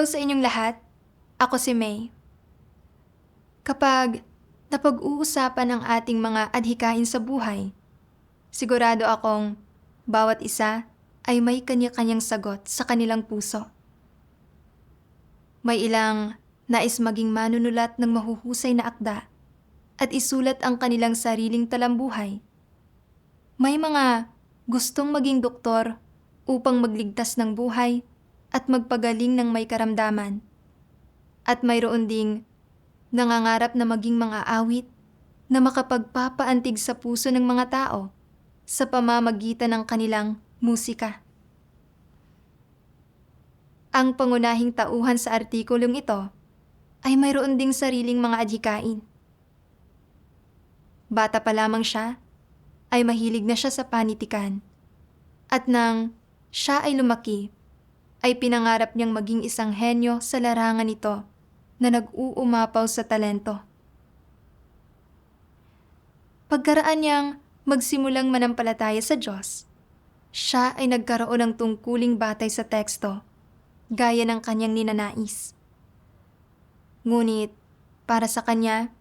Hello sa inyong lahat. Ako si May. Kapag napag-uusapan ang ating mga adhikain sa buhay, sigurado akong bawat isa ay may kanya-kanyang sagot sa kanilang puso. May ilang nais maging manunulat ng mahuhusay na akda at isulat ang kanilang sariling talambuhay. May mga gustong maging doktor upang magligtas ng buhay at magpagaling ng may karamdaman. At mayroon ding nangangarap na maging mga awit na makapagpapaantig sa puso ng mga tao sa pamamagitan ng kanilang musika. Ang pangunahing tauhan sa artikulong ito ay mayroon ding sariling mga adhikain. Bata pa lamang siya, ay mahilig na siya sa panitikan. At nang siya ay lumaki, ay pinangarap niyang maging isang henyo sa larangan ito na nag-uumapaw sa talento. Pagkaraan niyang magsimulang manampalataya sa Diyos, siya ay nagkaroon ng tungkuling batay sa teksto, gaya ng kanyang ninanais. Ngunit, para sa kanya,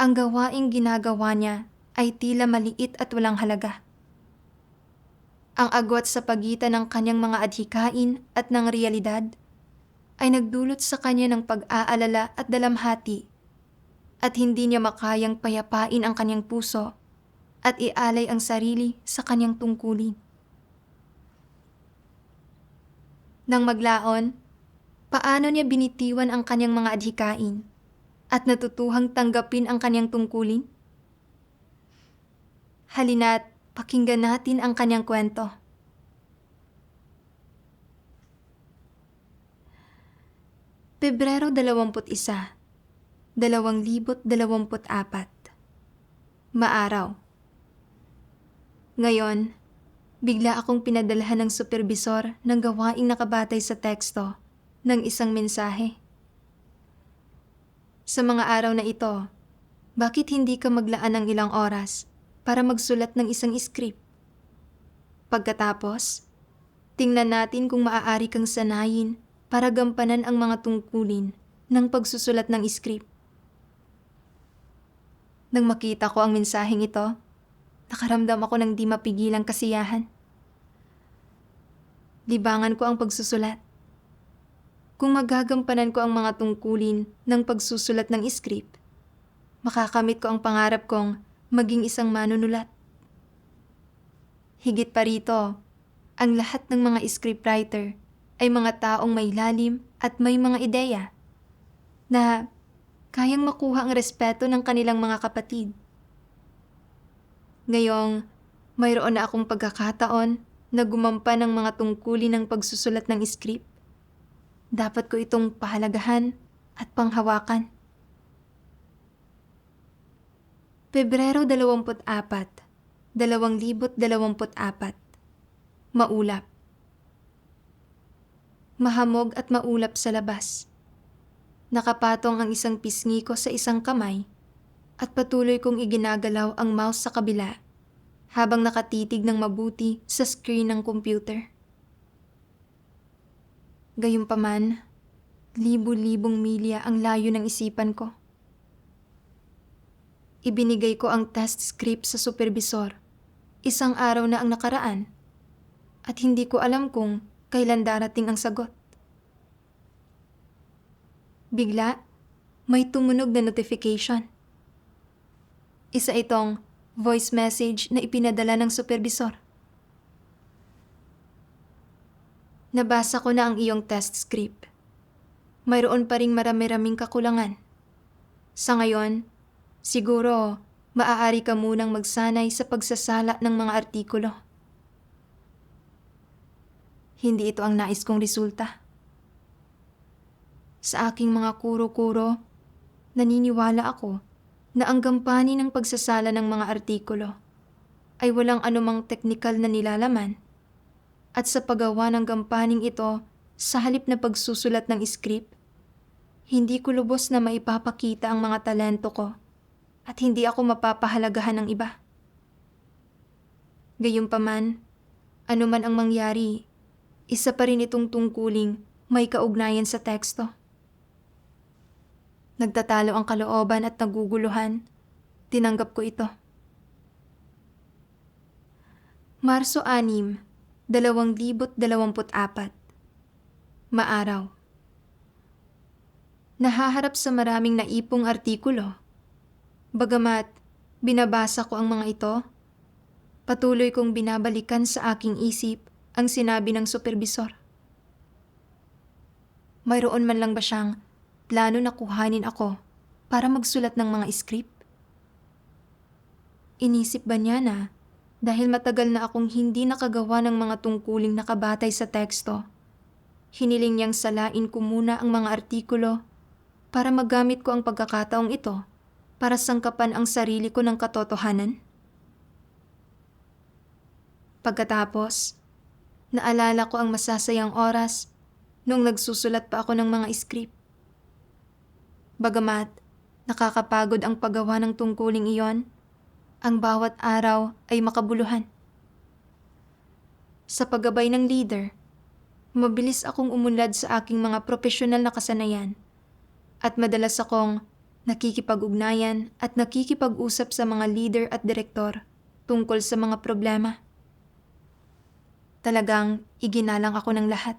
ang gawaing ginagawa niya ay tila maliit at walang halaga. Ang agwat sa pagitan ng kanyang mga adhikain at ng realidad ay nagdulot sa kanya ng pag-aalala at dalamhati at hindi niya makayang payapain ang kanyang puso at ialay ang sarili sa kanyang tungkulin. Nang maglaon, paano niya binitiwan ang kanyang mga adhikain at natutuhang tanggapin ang kanyang tungkulin? Halina't pakinggan natin ang kanyang kwento. Pebrero 21, 2024. Maaraw. Ngayon, bigla akong pinadalhan ng superbisor ng gawaing nakabatay sa teksto ng isang mensahe. Sa mga araw na ito, bakit hindi ka maglaan ng ilang oras para magsulat ng isang script? Pagkatapos, tingnan natin kung maaari kang sanayin para gampanan ang mga tungkulin ng pagsusulat ng script. Nang makita ko ang mensaheng ito, nakaramdam ako ng di mapigilang kasiyahan. Libangan ko ang pagsusulat. Kung magagampanan ko ang mga tungkulin ng pagsusulat ng script, makakamit ko ang pangarap kong maging isang manunulat. Higit pa rito, ang lahat ng mga scriptwriter ay mga taong may lalim at may mga ideya na kayang makuha ang respeto ng kanilang mga kapatid. Ngayong mayroon na akong pagkakataon na gumampan ng mga tungkulin ng pagsusulat ng script, dapat ko itong pahalagahan at panghawakan. Pebrero 24, 2024. Maulap. Mahamog at maulap sa labas. Nakapatong ang isang pisngi ko sa isang kamay at patuloy kong iginagalaw ang mouse sa kabila habang nakatitig ng mabuti sa screen ng computer. Gayunpaman, libu-libong milya ang layo ng isipan ko. Ibinigay ko ang test script sa supervisor. Isang araw na ang nakaraan at hindi ko alam kung kailan darating ang sagot. Bigla, may tumunog na notification. Isa itong voice message na ipinadala ng supervisor. Nabasa ko na ang iyong test script. Mayroon pa ring marami-raming kakulangan. Sa ngayon, siguro maaari ka munang magsanay sa pagsasala ng mga artikulo. Hindi ito ang nais kong resulta. Sa aking mga kuro-kuro, naniniwala ako na ang gampanin ng pagsasala ng mga artikulo ay walang anumang teknikal na nilalaman at sa paggawa ng gampaning ito sa halip na pagsusulat ng script, hindi ko lubos na maipapakita ang mga talento ko at hindi ako mapapahalagahan ng iba. Gayunpaman, anuman ang mangyari, isa pa rin itong tungkuling may kaugnayan sa teksto. Nagtatalo ang kalooban at naguguluhan. Tinanggap ko ito. Marso 6, 2024. Maaraw. Nahaharap sa maraming naipong artikulo. Bagamat binabasa ko ang mga ito, patuloy kong binabalikan sa aking isip ang sinabi ng supervisor. Mayroon man lang ba siyang plano na kuhanin ako para magsulat ng mga script? Inisip ba niya na dahil matagal na akong hindi nakagawa ng mga tungkuling nakabatay sa teksto, hiniling niyang salain ko muna ang mga artikulo para magamit ko ang pagkakataong ito para sangkapan ang sarili ko ng katotohanan? Pagkatapos, naalala ko ang masasayang oras noong nagsusulat pa ako ng mga script. Bagamat nakakapagod ang paggawa ng tungkuling iyon, ang bawat araw ay makabuluhan. Sa paggabay ng leader, mabilis akong umunlad sa aking mga profesional na kasanayan at madalas akong nakikipag-ugnayan at nakikipag-usap sa mga leader at direktor tungkol sa mga problema. Talagang iginalang ako ng lahat.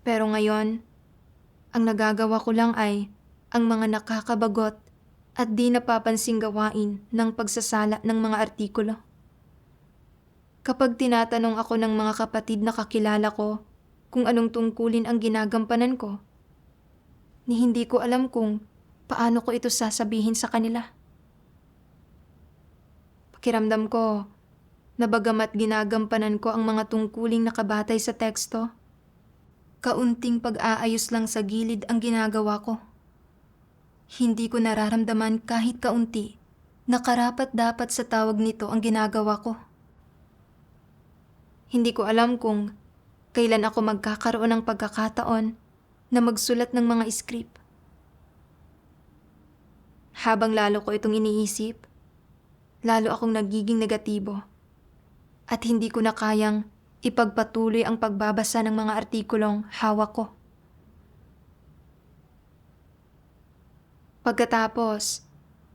Pero ngayon, ang nagagawa ko lang ay ang mga nakakabagot at di napapansing gawain ng pagsasala ng mga artikulo. Kapag tinatanong ako ng mga kapatid na kakilala ko kung anong tungkulin ang ginagampanan ko, ni hindi ko alam kung paano ko ito sasabihin sa kanila. Pakiramdam ko na bagamat ginagampanan ko ang mga tungkuling nakabatay sa teksto, kaunting pag-aayos lang sa gilid ang ginagawa ko. Hindi ko nararamdaman kahit kaunti na karapat-dapat sa tawag nito ang ginagawa ko. Hindi ko alam kung kailan ako magkakaroon ng pagkakataon na magsulat ng mga script. Habang lalo ko itong iniisip, lalo akong nagiging negatibo at hindi ko na kayang ipagpatuloy ang pagbabasa ng mga artikulong hawak ko. Pagkatapos,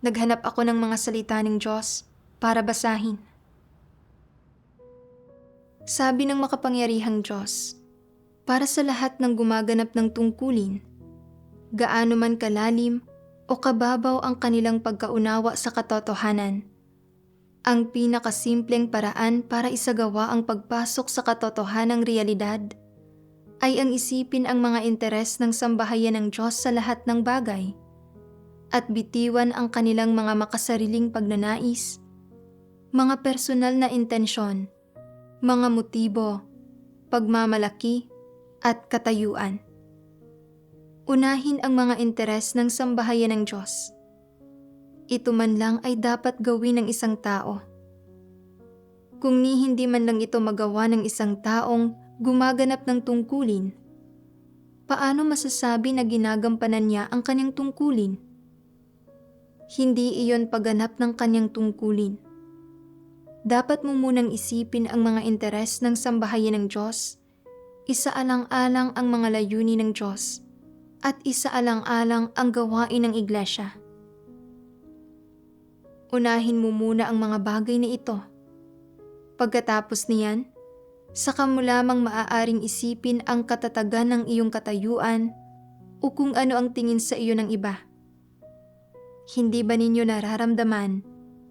naghanap ako ng mga salita ng Diyos para basahin. Sabi ng makapangyarihang Diyos, para sa lahat ng gumaganap ng tungkulin, gaano man kalalim o kababaw ang kanilang pagkaunawa sa katotohanan, ang pinakasimpleng paraan para isagawa ang pagpasok sa katotohanang realidad ay ang isipin ang mga interes ng sambahayan ng Diyos sa lahat ng bagay at bitiwan ang kanilang mga makasariling pagnanais, mga personal na intensyon, mga motibo, pagmamalaki, at katayuan. Unahin ang mga interes ng sambahayan ng Diyos. Ito man lang ay dapat gawin ng isang tao. Kung ni hindi man lang ito magawa ng isang taong gumaganap ng tungkulin, paano masasabi na ginagampanan niya ang kanyang tungkulin? Hindi iyon pagganap ng kanyang tungkulin. Dapat mo munang isipin ang mga interes ng sambahayan ng Diyos, isaalang-alang ang mga layunin ng Diyos, at isaalang-alang ang gawain ng iglesia. Unahin mo muna ang mga bagay na ito. Pagkatapos niyan, saka mo lamang maaaring isipin ang katatagan ng iyong katayuan o kung ano ang tingin sa iyo ng iba. Hindi ba ninyo nararamdaman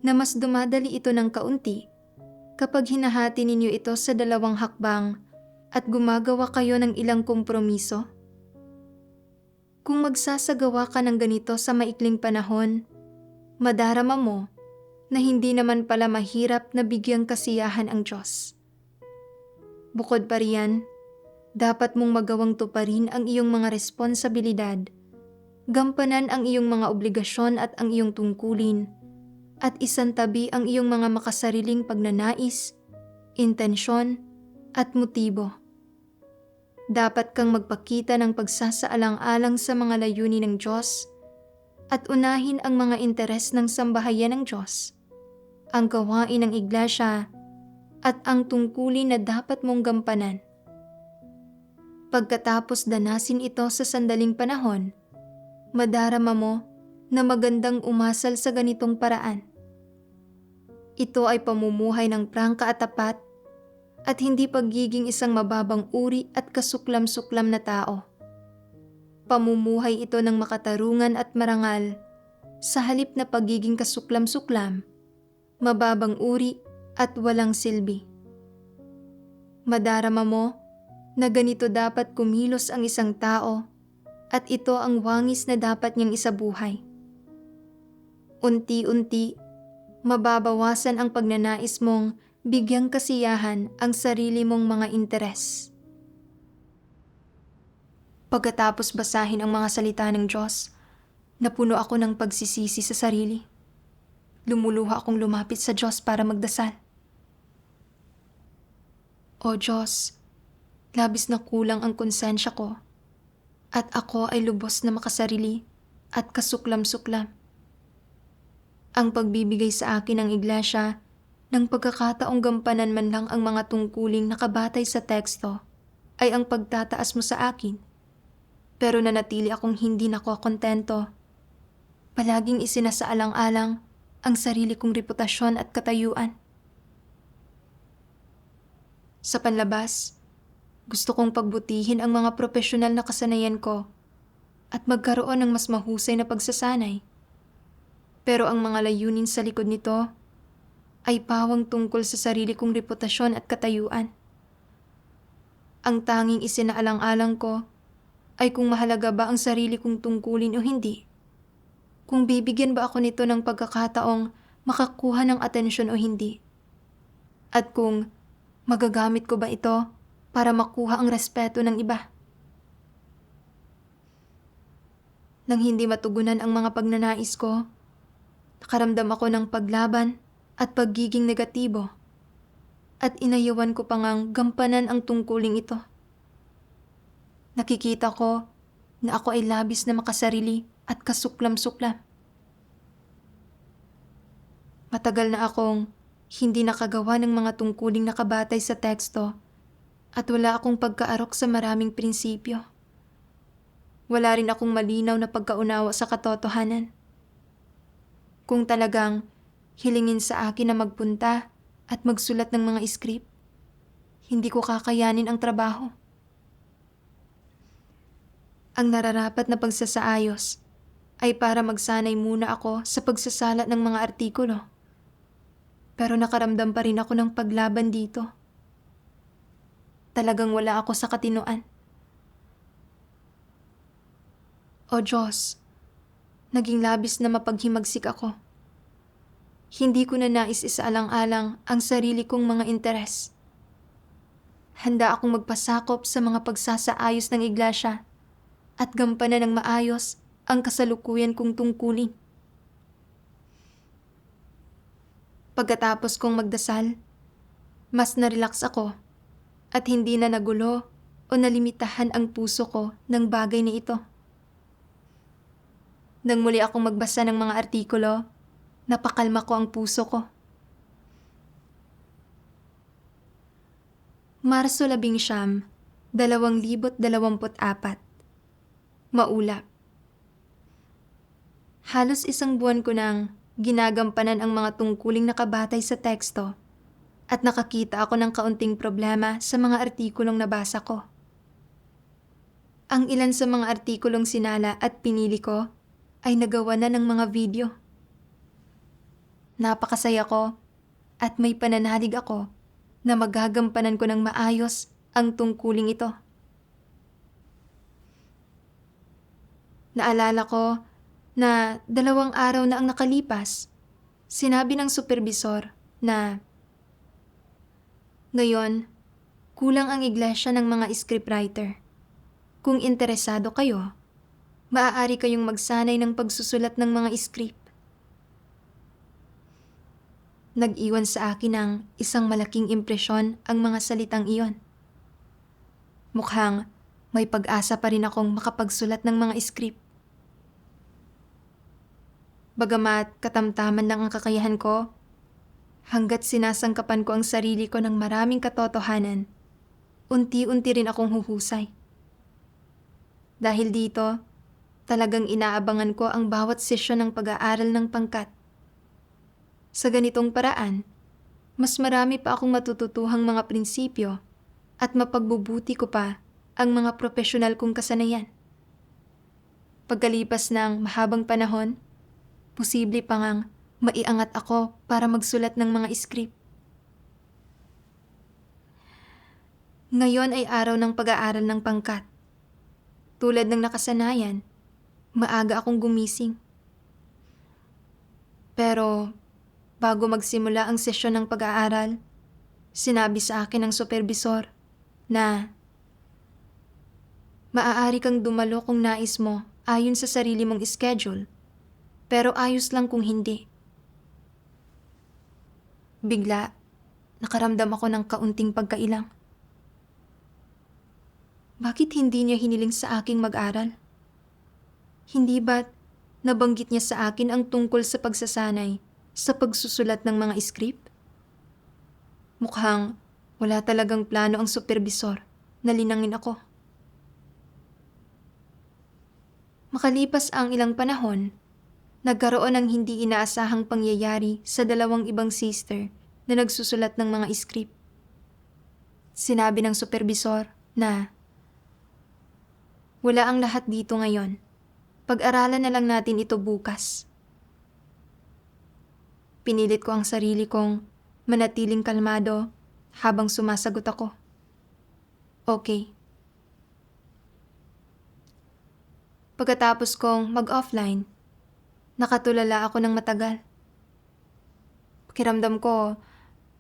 na mas dumadali ito ng kaunti kapag hinahati ninyo ito sa 2 hakbang at gumagawa kayo ng ilang kompromiso? Kung magsasagawa ka ng ganito sa maikling panahon, madarama mo na hindi naman pala mahirap na bigyang kasiyahan ang Diyos. Bukod pa riyan, dapat mong magawang tuparin ang iyong mga responsibilidad, gampanan ang iyong mga obligasyon at ang iyong tungkulin, at isantabi ang iyong mga makasariling pagnanais, intensyon, at motibo. Dapat kang magpakita ng pagsasaalang-alang sa mga layunin ng Diyos at unahin ang mga interes ng sambahayan ng Diyos, ang gawain ng iglesia, at ang tungkulin na dapat mong gampanan. Pagkatapos danasin ito sa sandaling panahon, madarama mo na magandang umasal sa ganitong paraan. Ito ay pamumuhay ng prangka at tapat at hindi pagiging isang mababang uri at kasuklam-suklam na tao. Pamumuhay ito ng makatarungan at marangal sa halip na pagiging kasuklam-suklam, mababang uri at walang silbi. Madarama mo na ganito dapat kumilos ang isang tao at ito ang wangis na dapat niyang isabuhay. Unti-unti, mababawasan ang pagnanais mong bigyang kasiyahan ang sarili mong mga interes. Pagkatapos basahin ang mga salita ng Diyos, napuno ako ng pagsisisi sa sarili. Lumuluha akong lumapit sa Diyos para magdasal. O Diyos, labis na kulang ang konsensya ko at ako ay lubos na makasarili at kasuklam-suklam. Ang pagbibigay sa akin ng iglesia ng pagkakataong gampanan man lang ang mga tungkuling nakabatay sa teksto ay ang pagtataas mo sa akin. Pero nanatili akong hindi nakokontento. Palaging isinasaalang-alang ang sarili kong reputasyon at katayuan. Sa panlabas, gusto kong pagbutihin ang mga profesional na kasanayan ko at magkaroon ng mas mahusay na pagsasanay. Pero ang mga layunin sa likod nito ay pawang tungkol sa sarili kong reputasyon at katayuan. Ang tanging isinaalang-alang ko ay kung mahalaga ba ang sarili kong tungkulin o hindi. Kung bibigyan ba ako nito ng pagkakataong makakuha ng atensyon o hindi. At kung magagamit ko ba ito para makuha ang respeto ng iba. Nang hindi matugunan ang mga pagnanais ko, nakaramdam ako ng paglaban at pagiging negatibo. At inayawan ko pa ngang gampanan ang tungkuling ito. Nakikita ko na ako ay labis na makasarili at kasuklam-suklam. Matagal na akong hindi nakagawa ng mga tungkuling nakabatay sa teksto at wala akong pagkaarok sa maraming prinsipyo. Wala rin akong malinaw na pagkaunawa sa katotohanan. Kung talagang hilingin sa akin na magpunta at magsulat ng mga script, hindi ko kakayanin ang trabaho. Ang nararapat na pagsasaayos ay para magsanay muna ako sa pagsasalat ng mga artikulo. Pero nakaramdam pa rin ako ng paglaban dito. Talagang wala ako sa katinoan. O Diyos, naging labis na mapaghimagsik ako. Hindi ko na nais isaalang-alang ang sarili kong mga interes. Handa akong magpasakop sa mga pagsasaayos ng iglesia at gampanan ng maayos ang kasalukuyan kong tungkulin. Pagkatapos kong magdasal, mas narelax ako at hindi na nagulo o nalimitahan ang puso ko ng bagay na ito. Nang muli akong magbasa ng mga artikulo, napakalma ko ang puso ko. Marso 19, 2024. Maulap. Halos isang buwan ko nang ginagampanan ang mga tungkuling nakabatay sa teksto at nakakita ako ng kaunting problema sa mga artikulong nabasa ko. Ang ilan sa mga artikulong sinala at pinili ko ay nagawa na ng mga video. Napakasaya ko at may pananalig ako na magagampanan ko ng maayos ang tungkuling ito. Naalala ko na 2 araw na ang nakalipas, sinabi ng supervisor na ngayon, kulang ang iglesia ng mga scriptwriter. Kung interesado kayo, maaari kayong magsanay ng pagsusulat ng mga script. Nag-iwan sa akin ng isang malaking impresyon ang mga salitang iyon. Mukhang may pag-asa pa rin akong makapagsulat ng mga script. Bagamat katamtaman lang ang kakayahan ko, hanggat sinasangkapan ko ang sarili ko ng maraming katotohanan, unti-unti rin akong huhusay. Dahil dito, talagang inaabangan ko ang bawat sesyon ng pag-aaral ng pangkat. Sa ganitong paraan, mas marami pa akong matututuhang mga prinsipyo at mapagbubuti ko pa ang mga profesional kong kasanayan. Pagkalipas ng mahabang panahon, posible pa ngang maiangat ako para magsulat ng mga script. Ngayon ay araw ng pag-aaral ng pangkat. Tulad ng nakasanayan, maaga akong gumising. Pero bago magsimula ang sesyon ng pag-aaral, sinabi sa akin ng supervisor na maaari kang dumalo kung nais mo ayon sa sarili mong schedule, pero ayos lang kung hindi. Bigla, nakaramdam ako ng kaunting pagkailang. Bakit hindi niya hiniling sa aking mag-aral? Hindi ba't nabanggit niya sa akin ang tungkol sa pagsasanay sa pagsusulat ng mga script? Mukhang wala talagang plano ang supervisor na linangin ako. Makalipas ang ilang panahon, nagkaroon ng hindi inaasahang pangyayari sa dalawang ibang sister na nagsusulat ng mga script. Sinabi ng supervisor na wala ang lahat dito ngayon. Pag-aralan na lang natin ito bukas. Pinilit ko ang sarili kong manatiling kalmado habang sumasagot ako. Okay. Pagkatapos kong mag-offline, nakatulala ako ng matagal. Pakiramdam ko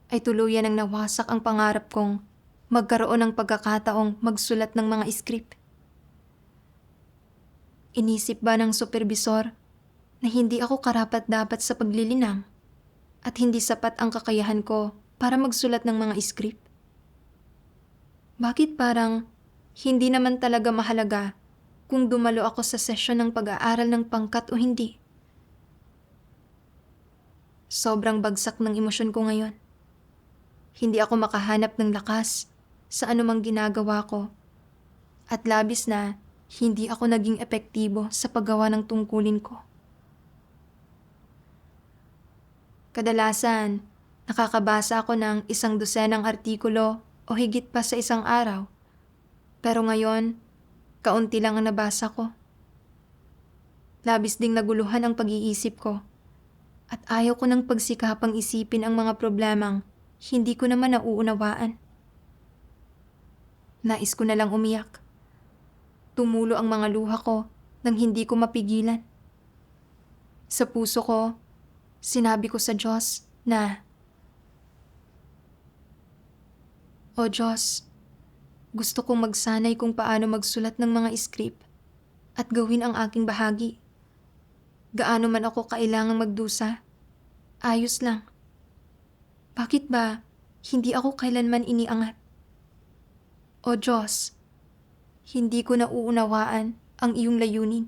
ay tuluyan ang nawasak ang pangarap kong magkaroon ng pagkakataong magsulat ng mga script. Inisip ba ng supervisor na hindi ako karapat-dapat sa paglilinang at hindi sapat ang kakayahan ko para magsulat ng mga script? Bakit parang hindi naman talaga mahalaga kung dumalo ako sa sesyon ng pag-aaral ng pangkat o hindi? Sobrang bagsak ng emosyon ko ngayon. Hindi ako makahanap ng lakas sa anumang ginagawa ko at labis na hindi ako naging epektibo sa paggawa ng tungkulin ko. Kadalasan, nakakabasa ako ng 100 artikulo o higit pa sa isang araw. Pero ngayon, kaunti lang ang nabasa ko. Labis ding naguluhan ang pag-iisip ko at ayaw ko ng pagsikapang isipin ang mga problemang hindi ko naman nauunawaan. Nais ko na lang umiyak. Tumulo ang mga luha ko nang hindi ko mapigilan. Sa puso ko, sinabi ko sa Diyos na, O Diyos, gusto kong magsanay kung paano magsulat ng mga script at gawin ang aking bahagi. Gaano man ako kailangang magdusa, ayos lang. Bakit ba hindi ako kailanman iniangat? O Diyos, hindi ko nauunawaan ang iyong layunin.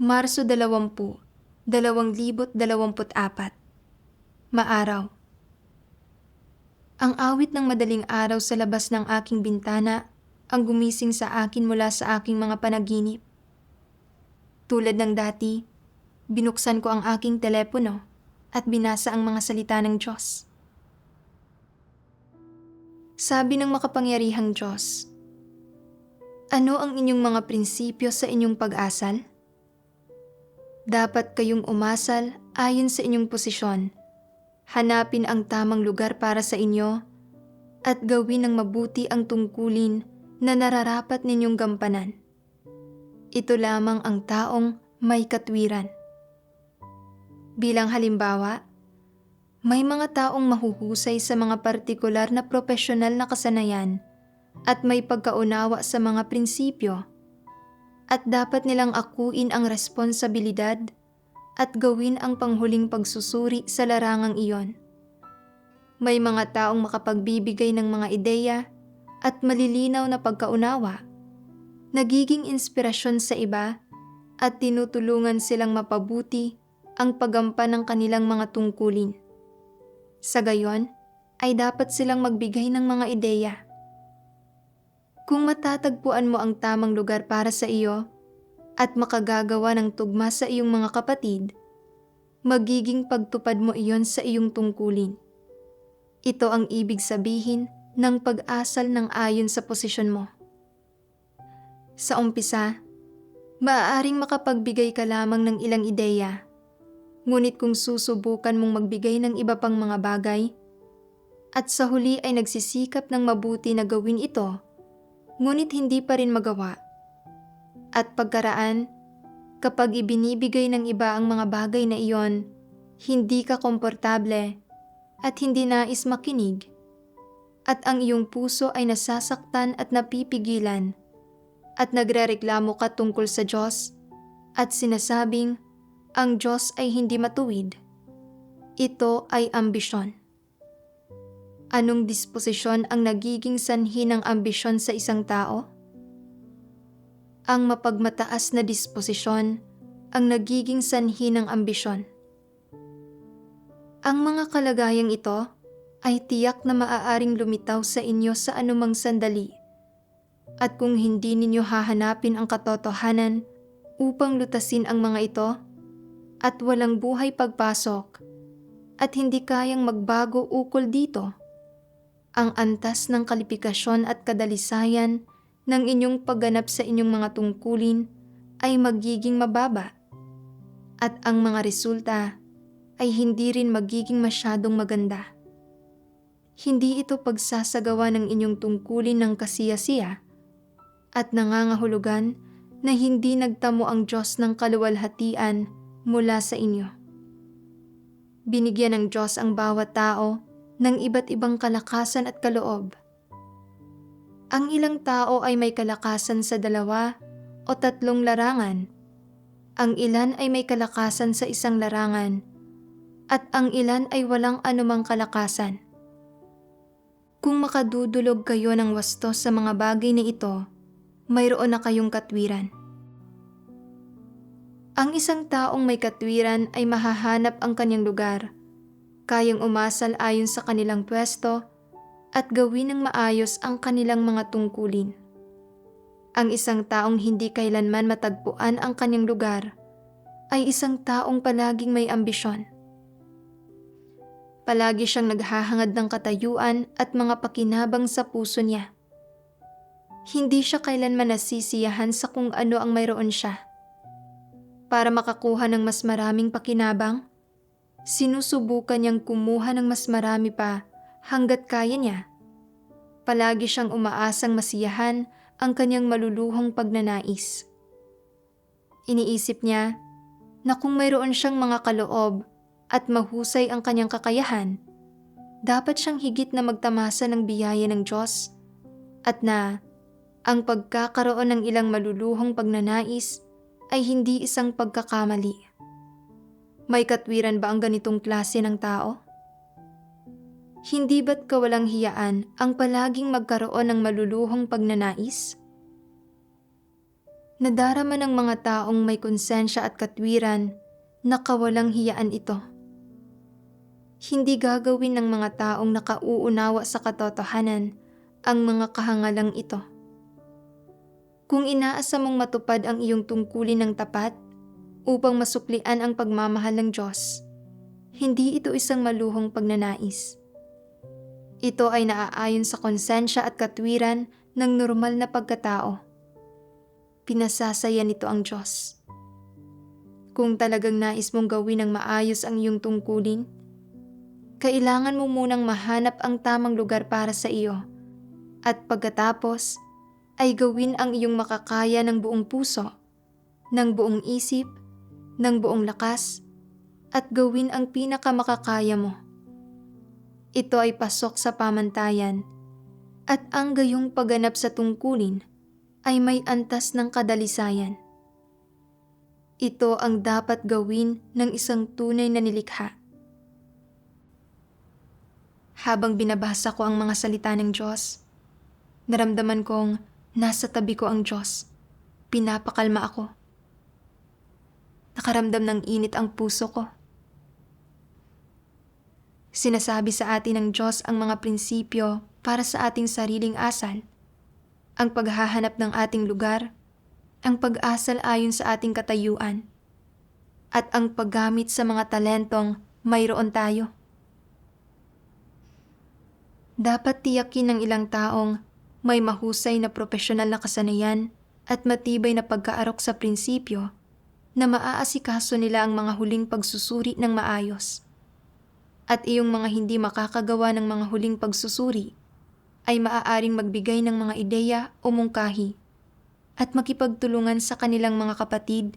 Marso 20, 2024. Maaraw. Ang awit ng madaling araw sa labas ng aking bintana ang gumising sa akin mula sa aking mga panaginip. Tulad ng dati, binuksan ko ang aking telepono at binasa ang mga salita ng Diyos. Sabi ng makapangyarihang Diyos, ano ang inyong mga prinsipyo sa inyong pag-asal? Dapat kayong umasal ayon sa inyong posisyon. Hanapin ang tamang lugar para sa inyo at gawin ng mabuti ang tungkulin na nararapat ninyong gampanan. Ito lamang ang taong may katwiran. Bilang halimbawa, may mga taong mahuhusay sa mga partikular na propesyonal na kasanayan at may pagkaunawa sa mga prinsipyo at dapat nilang akuin ang responsibilidad at gawin ang panghuling pagsusuri sa larangang iyon. May mga taong makapagbibigay ng mga ideya at malilinaw na pagkaunawa, nagiging inspirasyon sa iba at tinutulungan silang mapabuti ang paggampan ng kanilang mga tungkulin. Sa gayon, ay dapat silang magbigay ng mga ideya. Kung matatagpuan mo ang tamang lugar para sa iyo at makagagawa ng tugma sa iyong mga kapatid, magiging pagtupad mo iyon sa iyong tungkulin. Ito ang ibig sabihin ng pag-asal ng ayon sa posisyon mo. Sa umpisa, maaaring makapagbigay ka lamang ng ilang ideya, ngunit kung susubukan mong magbigay ng iba pang mga bagay, at sa huli ay nagsisikap ng mabuti na gawin ito, ngunit hindi pa rin magawa. At pagkaraan, kapag ibinibigay ng iba ang mga bagay na iyon, hindi ka komportable at hindi nais makinig, at ang iyong puso ay nasasaktan at napipigilan, at nagrereklamo ka tungkol sa Diyos, at sinasabing ang Diyos ay hindi matuwid. Ito ay ambisyon. Anong disposisyon ang nagiging sanhi ng ambisyon sa isang tao? Ang mapagmataas na disposisyon ang nagiging sanhi ng ambisyon. Ang mga kalagayang ito ay tiyak na maaaring lumitaw sa inyo sa anumang sandali. At kung hindi ninyo hahanapin ang katotohanan upang lutasin ang mga ito, at walang buhay pagpasok, at hindi kayang magbago ukol dito, ang antas ng kalifikasyon at kadalisayan ng inyong pagganap sa inyong mga tungkulin ay magiging mababa, at ang mga resulta ay hindi rin magiging masyadong maganda. Hindi ito pagsasagawa ng inyong tungkulin ng kasiyasiya at nangangahulugan na hindi nagtamo ang Diyos ng kaluwalhatian mula sa inyo. Binigyan ng Diyos ang bawat tao ng iba't ibang kalakasan at kaloob. Ang ilang tao ay may kalakasan sa 2 o 3 larangan. Ang ilan ay may kalakasan sa 1 larangan, at ang ilan ay walang anumang kalakasan. Kung makadudulog kayo ng wasto sa mga bagay na ito, mayroon na kayong katwiran. Ang isang taong may katwiran ay mahahanap ang kanyang lugar, kayang umasal ayon sa kanilang pwesto, at gawin ng maayos ang kanilang mga tungkulin. Ang isang taong hindi kailanman matagpuan ang kanyang lugar ay isang taong palaging may ambisyon. Palagi siyang naghahangad ng katayuan at mga pakinabang sa puso niya. Hindi siya kailanman nasisiyahan sa kung ano ang mayroon siya. Para makakuha ng mas maraming pakinabang, sinusubukan niyang kumuha ng mas marami pa hanggat kaya niya. Palagi siyang umaasang masiyahan ang kanyang maluluhong pagnanais. Iniisip niya na kung mayroon siyang mga kaloob at mahusay ang kanyang kakayahan, dapat siyang higit na magtamasa ng biyaya ng Diyos, at na ang pagkakaroon ng ilang maluluhong pagnanais ay hindi isang pagkakamali. May katwiran ba ang ganitong klase ng tao? Hindi ba't kawalang hiyaan ang palaging magkaroon ng maluluhong pagnanais? Nadarama ng mga taong may konsensya at katwiran na kawalang hiyaan ito. Hindi gagawin ng mga taong nakauunawa sa katotohanan ang mga kahangalang ito. Kung inaasa mong matupad ang iyong tungkulin ng tapat upang masuklian ang pagmamahal ng Diyos, hindi ito isang maluhong pagnanais. Ito ay naaayon sa konsensya at katwiran ng normal na pagkatao. Pinasasaya nito ang Diyos. Kung talagang nais mong gawin ng maayos ang iyong tungkulin, kailangan mo munang mahanap ang tamang lugar para sa iyo, at pagkatapos ay gawin ang iyong makakaya ng buong puso, ng buong isip, ng buong lakas, at gawin ang pinakamakakaya mo. Ito ay pasok sa pamantayan, at ang gayong pagganap sa tungkulin ay may antas ng kadalisayan. Ito ang dapat gawin ng isang tunay na nilikha. Habang binabasa ko ang mga salita ng Diyos, naramdaman kong nasa tabi ko ang Diyos. Pinapakalma ako. Nakaramdam ng init ang puso ko. Sinasabi sa atin ng Diyos ang mga prinsipyo para sa ating sariling asal, ang paghahanap ng ating lugar, ang pag-asal ayon sa ating katayuan, at ang paggamit sa mga talentong mayroon tayo. Dapat tiyakin ng ilang taong may mahusay na propesyonal na kasanayan at matibay na pagkaarok sa prinsipyo na maaasikaso nila ang mga huling pagsusuri ng maayos. At iyong mga hindi makakagawa ng mga huling pagsusuri ay maaaring magbigay ng mga ideya o mungkahi at makipagtulungan sa kanilang mga kapatid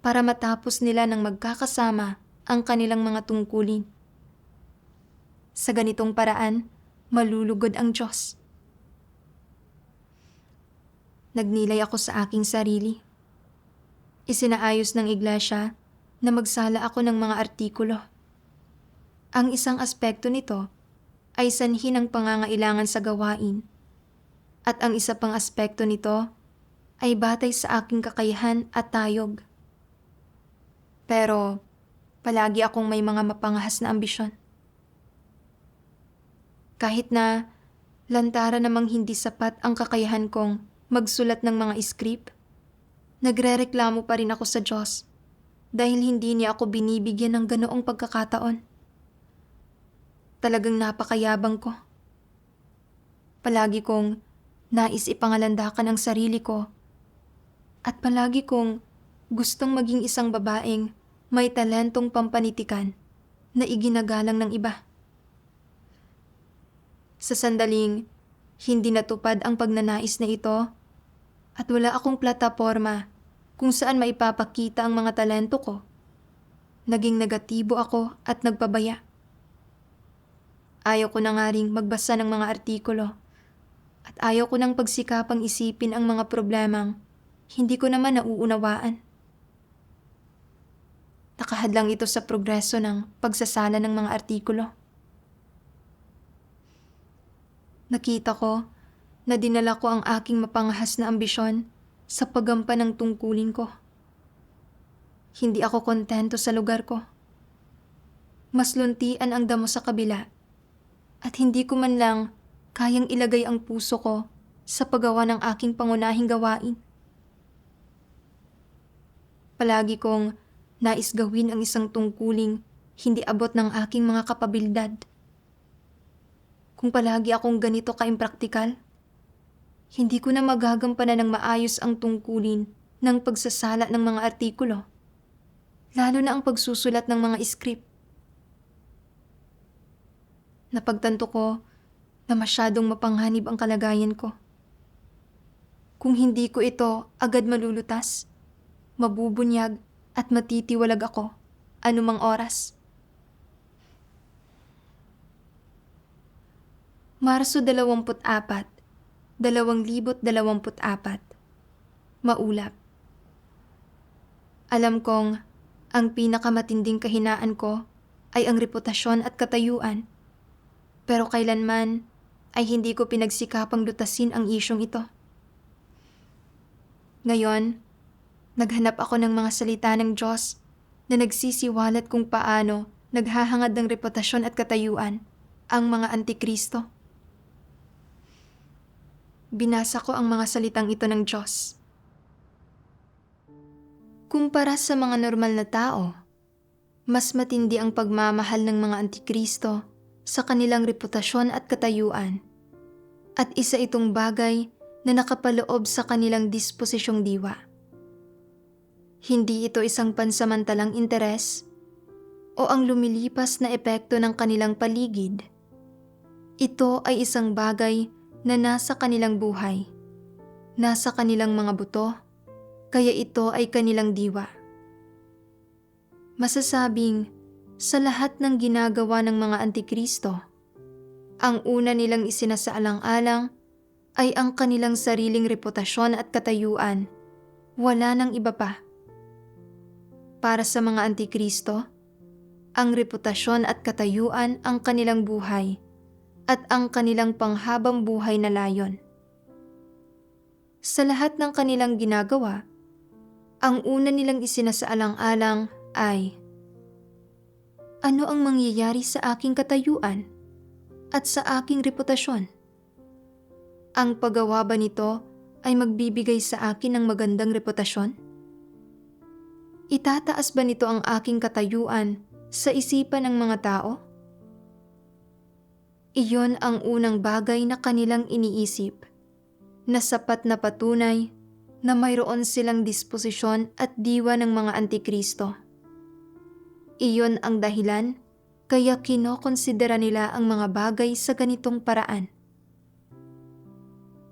para matapos nila ng magkakasama ang kanilang mga tungkulin. Sa ganitong paraan, malulugod ang Diyos. Nagnilay ako sa aking sarili. Isinaayos ng iglesia na magsala ako ng mga artikulo. Ang isang aspekto nito ay sanhi ng pangangailangan sa gawain, at ang isa pang aspekto nito ay batay sa aking kakayahan at tayog. Pero palagi akong may mga mapangahas na ambisyon. Kahit na lantaran namang hindi sapat ang kakayahan kong magsulat ng mga script, nagrereklamo pa rin ako sa Diyos dahil hindi niya ako binibigyan ng ganoong pagkakataon. Talagang napakayabang ko. Palagi kong nais ipangalandakan ang sarili ko at palagi kong gustong maging isang babaeng may talentong pampanitikan na iginagalang ng iba. Sa sandaling hindi natupad ang pagnanais na ito at wala akong plataporma kung saan maipapakita ang mga talento ko, naging negatibo ako at nagpabaya. Ayaw ko na nga ring magbasa ng mga artikulo at ayaw ko nang pagsikapang isipin ang mga problemang hindi ko naman nauunawaan. Nakahadlang ito sa progreso ng pagsasala ng mga artikulo. Nakita ko na dinala ko ang aking mapangahas na ambisyon sa paggampan ng tungkulin ko. Hindi ako kontento sa lugar ko. Mas luntian ang damo sa kabila at hindi ko man lang kayang ilagay ang puso ko sa paggawa ng aking pangunahing gawain. Palagi kong nais gawin ang isang tungkuling hindi abot ng aking mga kapabilidad. Kung palagi akong ganito ka-impraktikal, hindi ko na magagampanan ng maayos ang tungkulin ng pagsasala ng mga artikulo, lalo na ang pagsusulat ng mga script. Napagtanto ko na masyadong mapanghanib ang kalagayan ko. Kung hindi ko ito agad malulutas, mabubunyag at matitiwalag ako anumang oras. Marso 24, 2024. Maulap. Alam kong ang pinakamatinding kahinaan ko ay ang reputasyon at katayuan, pero kailanman ay hindi ko pinagsikapang lutasin ang isyong ito. Ngayon, naghanap ako ng mga salita ng Diyos na nagsisiwalat kung paano naghahangad ng reputasyon at katayuan ang mga antikristo. Binasa ko ang mga salitang ito ng Diyos. Kumpara sa mga normal na tao, mas matindi ang pagmamahal ng mga antikristo sa kanilang reputasyon at katayuan, at isa itong bagay na nakapaloob sa kanilang disposisyong diwa. Hindi ito isang pansamantalang interes o ang lumilipas na epekto ng kanilang paligid. Ito ay isang bagay na nasa kanilang buhay, nasa kanilang mga buto, kaya ito ay kanilang diwa. Masasabing, sa lahat ng ginagawa ng mga antikristo, ang una nilang isinasaalang-alang ay ang kanilang sariling reputasyon at katayuan, wala nang iba pa. Para sa mga antikristo, ang reputasyon at katayuan ang kanilang buhay at ang kanilang panghabang buhay na layon. Sa lahat ng kanilang ginagawa, ang una nilang isinasaalang-alang ay, ano ang mangyayari sa aking katayuan at sa aking reputasyon? Ang paggawa ba nito ay magbibigay sa akin ng magandang reputasyon? Itataas ba nito ang aking katayuan sa isipan ng mga tao? Iyon ang unang bagay na kanilang iniisip, na sapat na patunay na mayroon silang disposisyon at diwa ng mga antikristo. Iyon ang dahilan kaya kinokonsidera nila ang mga bagay sa ganitong paraan.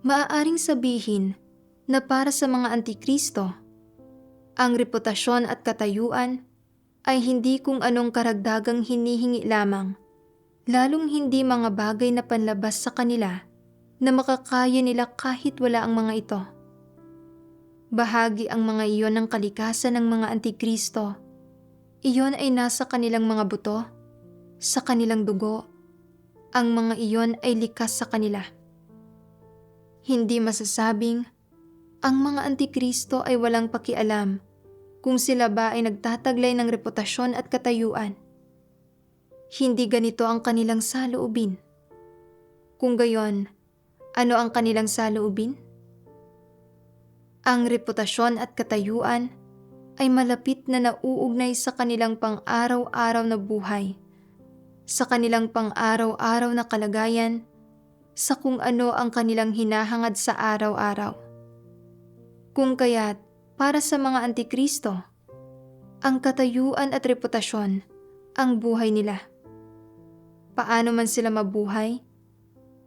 Maaaring sabihin na para sa mga antikristo, ang reputasyon at katayuan ay hindi kung anong karagdagang hinihingi lamang, lalong hindi mga bagay na panlabas sa kanila na makakaya nila kahit wala ang mga ito. Bahagi ang mga iyon ng kalikasan ng mga antikristo. Iyon ay nasa kanilang mga buto, sa kanilang dugo. Ang mga iyon ay likas sa kanila. Hindi masasabing ang mga antikristo ay walang pakialam kung sila ba ay nagtataglay ng reputasyon at katayuan. Hindi ganito ang kanilang saloobin. Kung gayon, ano ang kanilang saloobin? Ang reputasyon at katayuan ay malapit na nauugnay sa kanilang pang-araw-araw na buhay, sa kanilang pang-araw-araw na kalagayan, sa kung ano ang kanilang hinahangad sa araw-araw. Kung kaya't, para sa mga antikristo, ang katayuan at reputasyon ang buhay nila. Paano man sila mabuhay,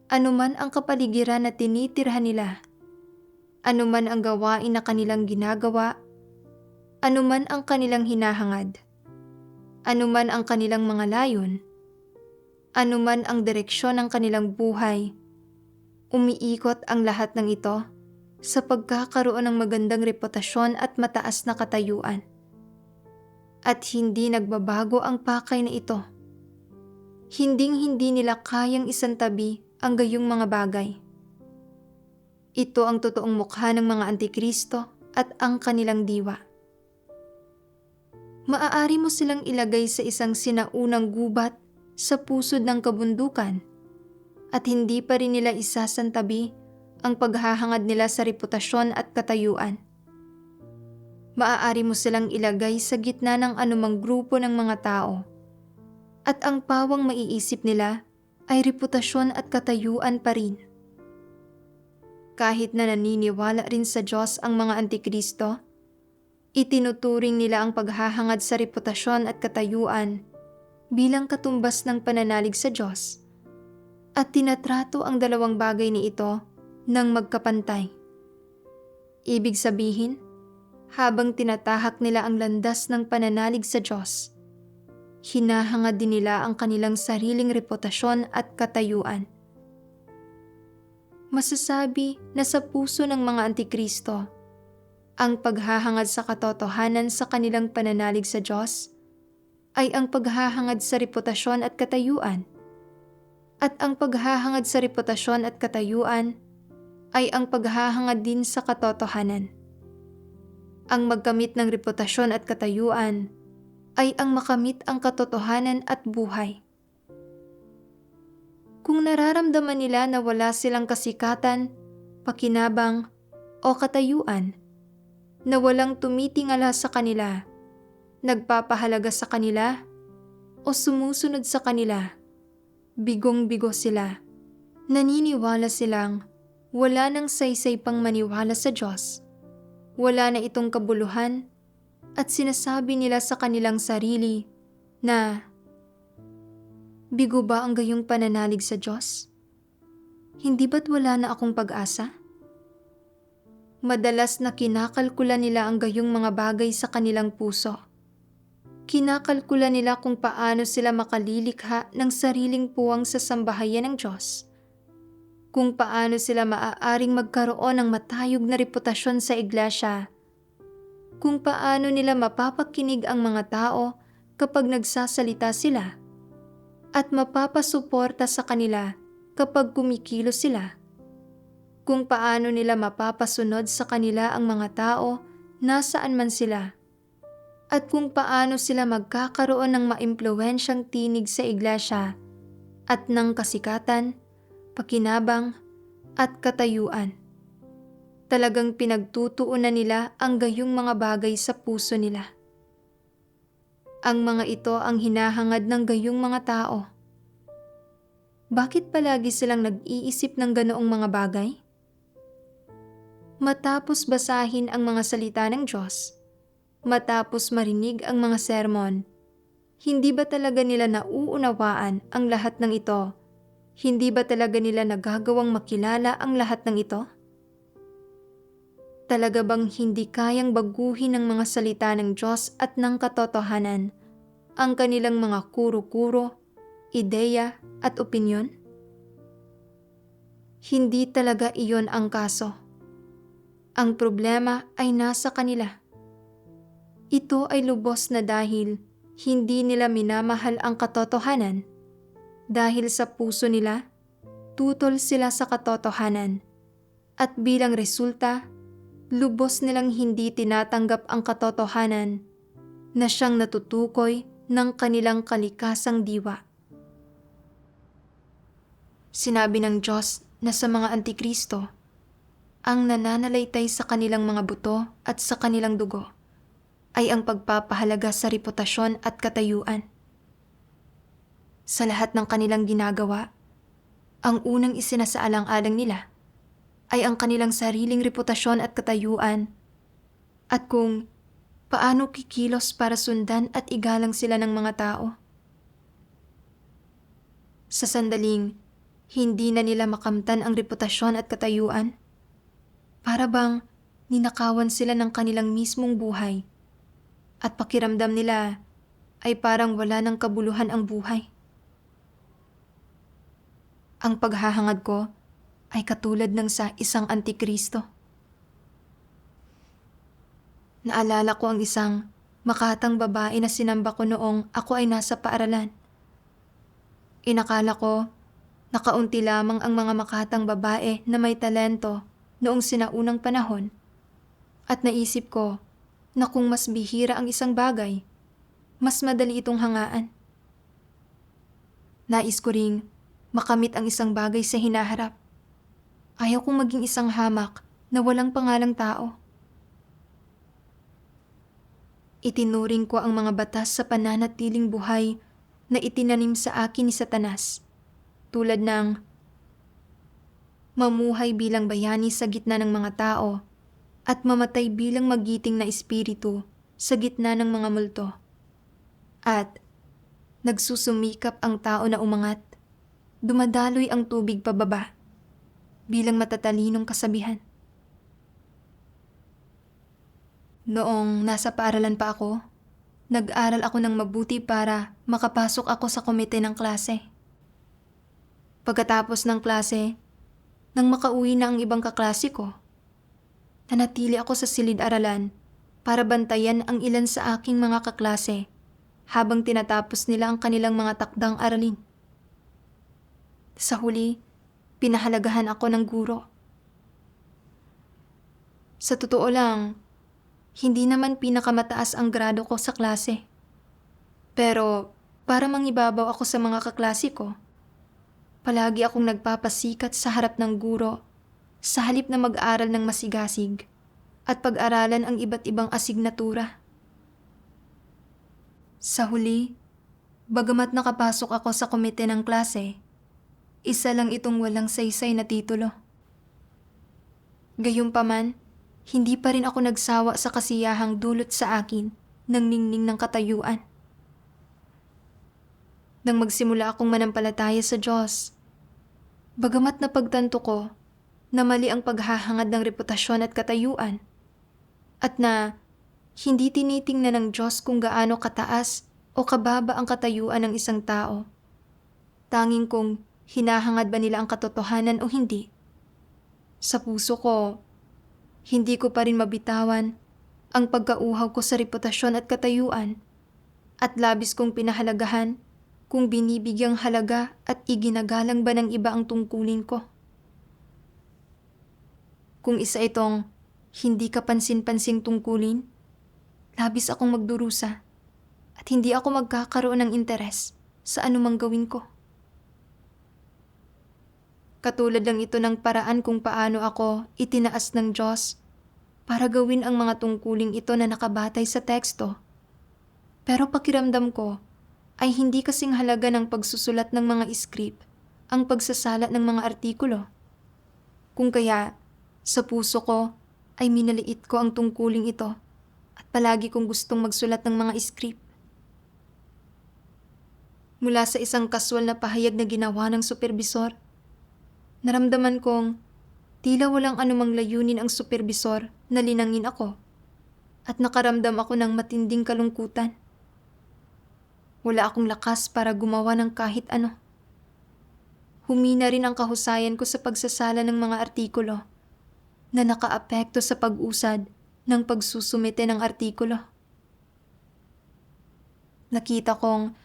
anuman ang kapaligiran na tinitirhan nila, anuman ang gawain na kanilang ginagawa, anuman ang kanilang hinahangad, anuman ang kanilang mga layon, anuman ang direksyon ng kanilang buhay, umiikot ang lahat ng ito sa pagkakaroon ng magandang reputasyon at mataas na katayuan. At hindi nagbabago ang pakay na ito. Hinding-hindi nila kayang isantabi ang gayong mga bagay. Ito ang totoong mukha ng mga antikristo at ang kanilang diwa. Maaari mo silang ilagay sa isang sinaunang gubat sa pusod ng kabundukan at hindi pa rin nila isasantabi ang paghahangad nila sa reputasyon at katayuan. Maaari mo silang ilagay sa gitna ng anumang grupo ng mga tao at ang pawang maiisip nila ay reputasyon at katayuan pa rin. Kahit na naniniwala rin sa Diyos ang mga antikristo, itinuturing nila ang paghahangad sa reputasyon at katayuan bilang katumbas ng pananalig sa Diyos at tinatrato ang dalawang bagay ni ito ng magkapantay. Ibig sabihin, habang tinatahak nila ang landas ng pananalig sa Diyos, hinahangad din nila ang kanilang sariling reputasyon at katayuan. Masasabi na sa puso ng mga antikristo, ang paghahangad sa katotohanan sa kanilang pananalig sa Diyos ay ang paghahangad sa reputasyon at katayuan, at ang paghahangad sa reputasyon at katayuan ay ang paghahangad din sa katotohanan. Ang magkamit ng reputasyon at katayuan ay ang makamit ang katotohanan at buhay. Kung nararamdaman nila na wala silang kasikatan, pakinabang, o katayuan, na walang tumitingala sa kanila, nagpapahalaga sa kanila, o sumusunod sa kanila, bigong-bigo sila, naniniwala silang wala nang saysay pang maniwala sa Diyos, wala na itong kabuluhan, at sinasabi nila sa kanilang sarili na, bigo ba ang gayong pananalig sa Diyos? Hindi ba't wala na akong pag-asa? Madalas na kinakalkula nila ang gayong mga bagay sa kanilang puso. Kinakalkula nila kung paano sila makalilikha ng sariling puwang sa sambahayan ng Diyos, kung paano sila maaaring magkaroon ng matayog na reputasyon sa iglesia, kung paano nila mapapakinig ang mga tao kapag nagsasalita sila, at mapapasuporta sa kanila kapag kumikilos sila, kung paano nila mapapasunod sa kanila ang mga tao nasaan man sila, at kung paano sila magkakaroon ng maimpluwensyang tinig sa iglesia at ng kasikatan, pakinabang, at katayuan. Talagang pinagtutuunan nila ang gayong mga bagay sa puso nila. Ang mga ito ang hinahangad ng gayong mga tao. Bakit palagi silang nag-iisip ng ganoong mga bagay? Matapos basahin ang mga salita ng Diyos, matapos marinig ang mga sermon, hindi ba talaga nila nauunawaan ang lahat ng ito? Hindi ba talaga nila nagagawang makilala ang lahat ng ito? Talaga bang hindi kayang baguhin ng mga salita ng Diyos at ng katotohanan ang kanilang mga kuro-kuro, ideya at opinyon? Hindi talaga iyon ang kaso. Ang problema ay nasa kanila. Ito ay lubos na dahil hindi nila minamahal ang katotohanan. Dahil sa puso nila, tutol sila sa katotohanan. At bilang resulta, lubos nilang hindi tinatanggap ang katotohanan na siyang natutukoy ng kanilang kalikasang diwa. Sinabi ng Diyos na sa mga Antikristo, ang nananalaytay sa kanilang mga buto at sa kanilang dugo ay ang pagpapahalaga sa reputasyon at katayuan. Sa lahat ng kanilang ginagawa, ang unang isinasaalang-alang nila ay ang kanilang sariling reputasyon at katayuan at kung paano kikilos para sundan at igalang sila ng mga tao. Sa sandaling hindi na nila makamtan ang reputasyon at katayuan, para bang ninakawan sila ng kanilang mismong buhay at pakiramdam nila ay parang wala ng kabuluhan ang buhay. Ang paghahangad ko ay katulad ng sa isang Antikristo. Naalala ko ang isang makatang babae na sinamba ko noong ako ay nasa paaralan. Inakala ko nakaunti lamang ang mga makatang babae na may talento noong sinaunang panahon at naisip ko na kung mas bihira ang isang bagay, mas madali itong hangaan. Nais ko ring makamit ang isang bagay sa hinaharap. Ayaw kong maging isang hamak na walang pangalang tao. Itinuring ko ang mga batas sa pananatiling buhay na itinanim sa akin ni Satanas, tulad ng mamuhay bilang bayani sa gitna ng mga tao at mamatay bilang magiting na espiritu sa gitna ng mga multo. At nagsusumikap ang tao na umangat, dumadaloy ang tubig pababa bilang matatalinong kasabihan. Noong nasa paaralan pa ako, nag-aral ako ng mabuti para makapasok ako sa komite ng klase. Pagkatapos ng klase, nang makauwi na ang ibang kaklase ko, nanatili ako sa silid-aralan para bantayan ang ilan sa aking mga kaklase habang tinatapos nila ang kanilang mga takdang aralin. Sa huli, pinahalagahan ako ng guro. Sa totoo lang, hindi naman pinakamataas ang grado ko sa klase. Pero para mangibabaw ako sa mga kaklase ko, palagi akong nagpapasikat sa harap ng guro sa halip na mag-aral ng masigasig at pag-aralan ang iba't ibang asignatura. Sa huli, bagamat nakapasok ako sa komite ng klase, isa lang itong walang saysay na titulo. Gayunpaman, hindi pa rin ako nagsawa sa kasiyahang dulot sa akin ng ningning ng katayuan. Nang magsimula akong manampalataya sa Diyos, bagamat napagtanto ko na mali ang paghahangad ng reputasyon at katayuan, at na hindi tinitingnan ng Diyos kung gaano kataas o kababa ang katayuan ng isang tao, tanging kung hinahangad ba nila ang katotohanan o hindi. Sa puso ko, hindi ko pa rin mabitawan ang pagkauhaw ko sa reputasyon at katayuan at labis kong pinahalagahan kung binibigyang halaga at iginagalang ba ng iba ang tungkulin ko. Kung isa itong hindi kapansin-pansing tungkulin, labis akong magdurusa at hindi ako magkakaroon ng interes sa anumang gawin ko. Katulad lang ito ng paraan kung paano ako itinaas ng Diyos para gawin ang mga tungkuling ito na nakabatay sa teksto. Pero pakiramdam ko ay hindi kasing halaga ng pagsusulat ng mga script ang pagsasala ng mga artikulo. Kung kaya, sa puso ko ay minaliit ko ang tungkuling ito at palagi kong gustong magsulat ng mga script. Mula sa isang kaswal na pahayag na ginawa ng supervisor, naramdaman kong tila walang anumang layunin ang supervisor na linangin ako at nakaramdam ako ng matinding kalungkutan. Wala akong lakas para gumawa ng kahit ano. Humina rin ang kahusayan ko sa pagsasala ng mga artikulo na nakaapekto sa pag-usad ng pagsusumite ng artikulo. Nakita kong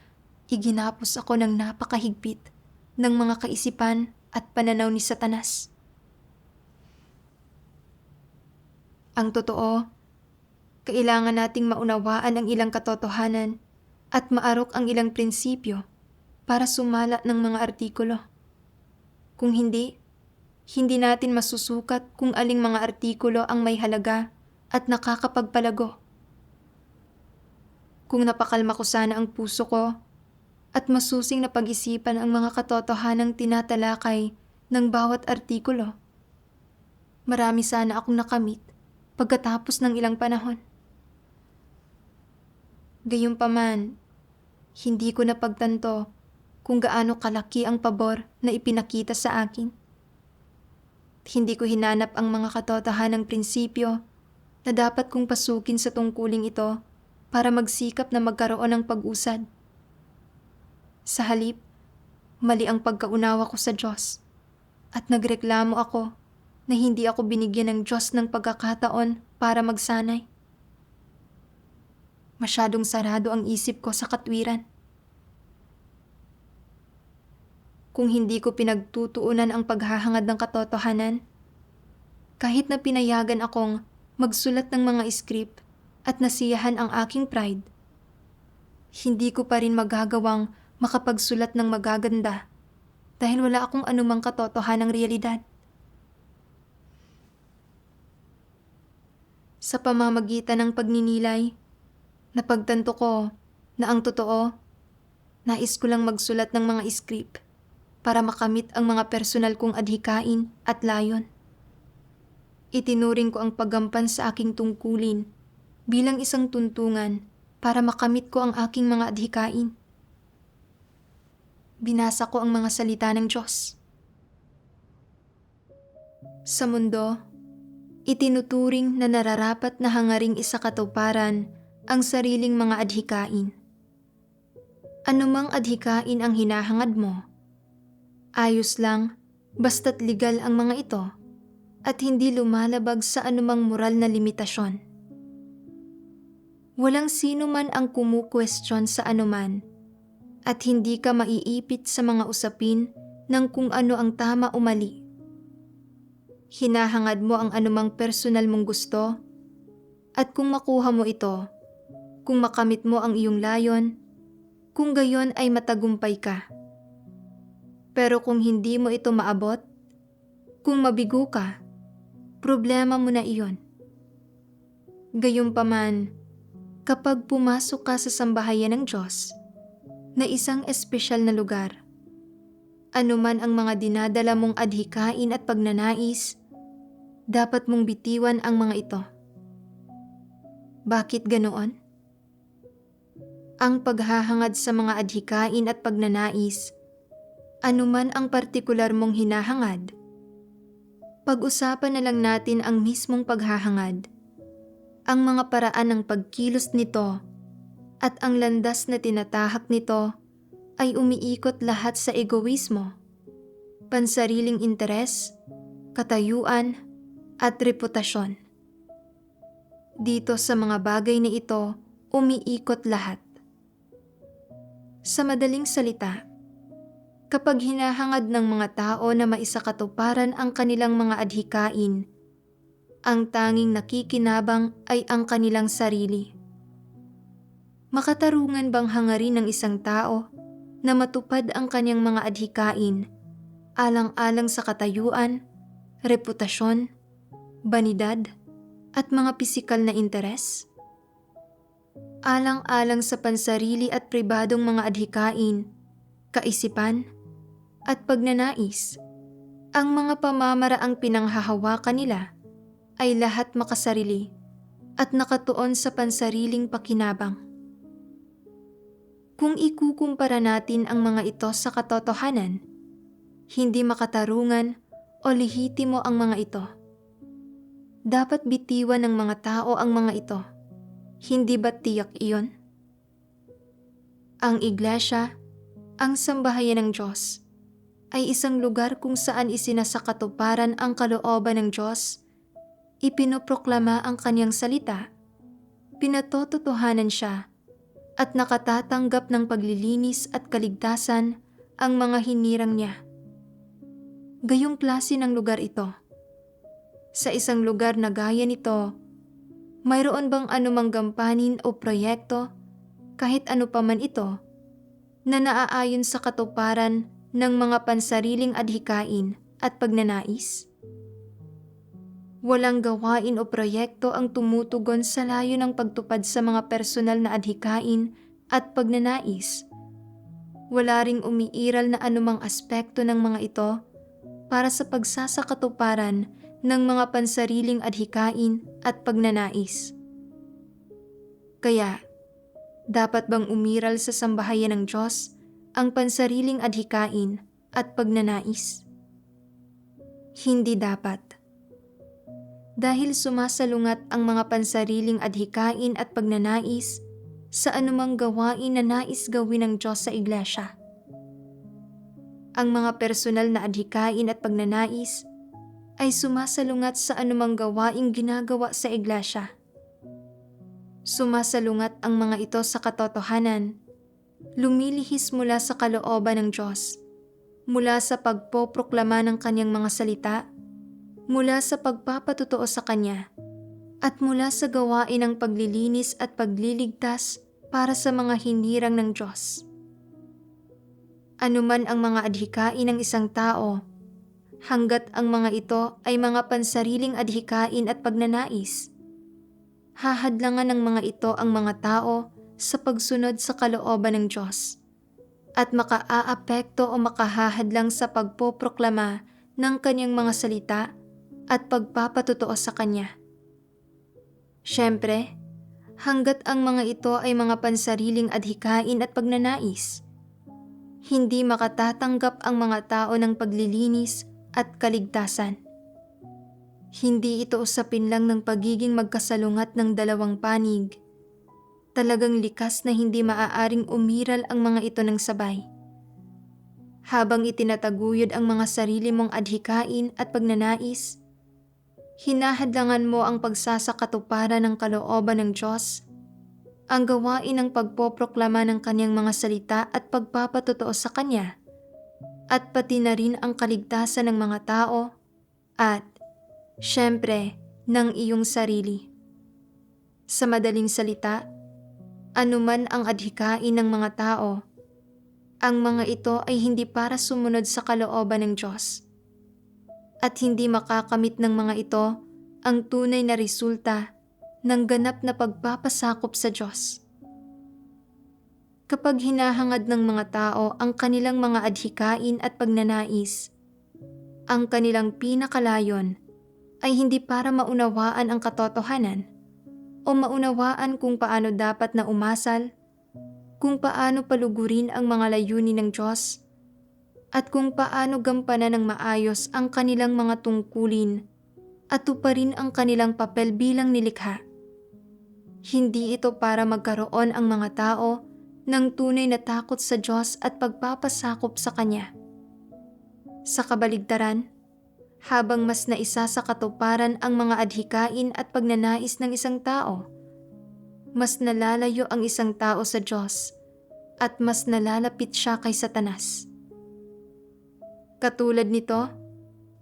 iginapos ako ng napakahigpit ng mga kaisipan at pananaw ni Satanas. Ang totoo, kailangan nating maunawaan ang ilang katotohanan at maarok ang ilang prinsipyo para sumala ng mga artikulo. Kung hindi natin masusukat kung aling mga artikulo ang may halaga at nakakapagpalago. Kung napakalma ko sana ang puso ko at masusing na pag-isipan ang mga katotohanang tinatalakay ng bawat artikulo, marami sana akong nakamit pagkatapos ng ilang panahon. Gayunpaman, hindi ko napagtanto kung gaano kalaki ang pabor na ipinakita sa akin. Hindi ko hinanap ang mga katotohanang prinsipyo na dapat kong pasukin sa tungkuling ito para magsikap na magkaroon ng pag-usad. Sa halip, mali ang pagkaunawa ko sa Diyos at nagreklamo ako na hindi ako binigyan ng Diyos ng pagkakataon para magsanay. Masyadong sarado ang isip ko sa katwiran. Kung hindi ko pinagtutuunan ang paghahangad ng katotohanan, kahit na pinayagan akong magsulat ng mga script at nasiyahan ang aking pride, hindi ko pa rin magagawang makapagsulat ng magaganda dahil wala akong anumang katotohanang realidad. Sa pamamagitan ng pagninilay, napagtanto ko na ang totoo, nais ko lang magsulat ng mga script para makamit ang mga personal kong adhikain at layon. Itinuring ko ang paggampan sa aking tungkulin bilang isang tuntungan para makamit ko ang aking mga adhikain. Binasa ko ang mga salita ng Diyos. Sa mundo, itinuturing na nararapat na hangaring isakatuparan ang sariling mga adhikain. Anumang adhikain ang hinahangad mo, ayos lang basta't legal ang mga ito at hindi lumalabag sa anumang moral na limitasyon. Walang sino man ang kumukwestiyon sa anuman at hindi ka maiipit sa mga usapin ng kung ano ang tama o mali. Hinahangad mo ang anumang personal mong gusto at kung makuha mo ito, kung makamit mo ang iyong layon, kung gayon ay matagumpay ka. Pero kung hindi mo ito maabot, kung mabigo ka, problema mo na iyon. Gayunpaman, kapag pumasok ka sa sambahayan ng Diyos, na isang espesyal na lugar, anuman ang mga dinadala mong adhikain at pagnanais, dapat mong bitiwan ang mga ito. Bakit ganoon? Ang paghahangad sa mga adhikain at pagnanais, anuman ang partikular mong hinahangad, pag-usapan na lang natin ang mismong paghahangad, ang mga paraan ng pagkilos nito, at ang landas na tinatahak nito ay umiikot lahat sa egoismo, pansariling interes, katayuan, at reputasyon. Dito sa mga bagay na ito, umiikot lahat. Sa madaling salita, kapag hinahangad ng mga tao na maisakatuparan ang kanilang mga adhikain, ang tanging nakikinabang ay ang kanilang sarili. Makatarungan bang hangarin ng isang tao na matupad ang kanyang mga adhikain alang-alang sa katayuan, reputasyon, banidad, at mga pisikal na interes? Alang-alang sa pansarili at pribadong mga adhikain, kaisipan, at pagnanais, ang mga pamamaraang pinanghahawakan nila ay lahat makasarili at nakatuon sa pansariling pakinabang. Kung ikukumpara natin ang mga ito sa katotohanan, hindi makatarungan o lehitimo ang mga ito. Dapat bitiwan ng mga tao ang mga ito. Hindi ba tiyak iyon? Ang iglesia, ang sambahayan ng Diyos, ay isang lugar kung saan isinasakatuparan ang kalooban ng Diyos, ipinoproklama ang kanyang salita, pinatototohanan siya, at nakatatanggap ng paglilinis at kaligtasan ang mga hinirang niya. Gayong klase ng lugar ito. Sa isang lugar na gaya nito, mayroon bang anumang gampanin o proyekto, kahit ano pa man ito, na naaayon sa katuparan ng mga pansariling adhikain at pagnanais? Walang gawain o proyekto ang tumutugon sa layo ng pagtupad sa mga personal na adhikain at pagnanais. Wala ring umiiral na anumang aspekto ng mga ito para sa pagsasakatuparan ng mga pansariling adhikain at pagnanais. Kaya, dapat bang umiral sa sambahayan ng Diyos ang pansariling adhikain at pagnanais? Hindi dapat. Dahil sumasalungat ang mga pansariling adhikain at pagnanais sa anumang gawain na nais gawin ng Diyos sa iglesia. Ang mga personal na adhikain at pagnanais ay sumasalungat sa anumang gawaing ginagawa sa iglesia. Sumasalungat ang mga ito sa katotohanan, lumilihis mula sa kalooban ng Diyos, mula sa pagpoproklama ng kanyang mga salita, mula sa pagpapatotoo sa Kanya, at mula sa gawain ng paglilinis at pagliligtas para sa mga hinirang ng Diyos. Anuman ang mga adhikain ng isang tao, hanggat ang mga ito ay mga pansariling adhikain at pagnanais, hahadlangan ng mga ito ang mga tao sa pagsunod sa kalooban ng Diyos at makaaapekto o makahahadlang sa pagpoproklama ng Kanyang mga salita at pagpapatotoo sa Kanya. Siyempre, hanggat ang mga ito ay mga pansariling adhikain at pagnanais, hindi makatatanggap ang mga tao ng paglilinis at kaligtasan. Hindi ito usapin lang ng pagiging magkasalungat ng dalawang panig. Talagang likas na hindi maaaring umiral ang mga ito ng sabay. Habang itinataguyod ang mga sarili mong adhikain at pagnanais, hinahadlangan mo ang pagsasakatuparan ng kalooban ng Diyos, ang gawain ng pagpoproklama ng Kanyang mga salita at pagpapatotoo sa Kanya, at pati na rin ang kaligtasan ng mga tao at, syempre, ng iyong sarili. Sa madaling salita, anuman ang adhikain ng mga tao, ang mga ito ay hindi para sumunod sa kalooban ng Diyos. At hindi makakamit ng mga ito ang tunay na resulta ng ganap na pagpapasakop sa Diyos. Kapag hinahangad ng mga tao ang kanilang mga adhikain at pagnanais, ang kanilang pinakalayon ay hindi para maunawaan ang katotohanan o maunawaan kung paano dapat na umasal, kung paano palugurin ang mga layunin ng Diyos, at kung paano gampanan ng maayos ang kanilang mga tungkulin at tuparin ang kanilang papel bilang nilikha. Hindi ito para magkaroon ang mga tao ng tunay na takot sa Diyos at pagpapasakop sa Kanya. Sa kabaligtaran, habang mas naisa sa katuparan ang mga adhikain at pagnanais ng isang tao, mas nalalayo ang isang tao sa Diyos at mas nalalapit siya kay Satanas. Katulad nito,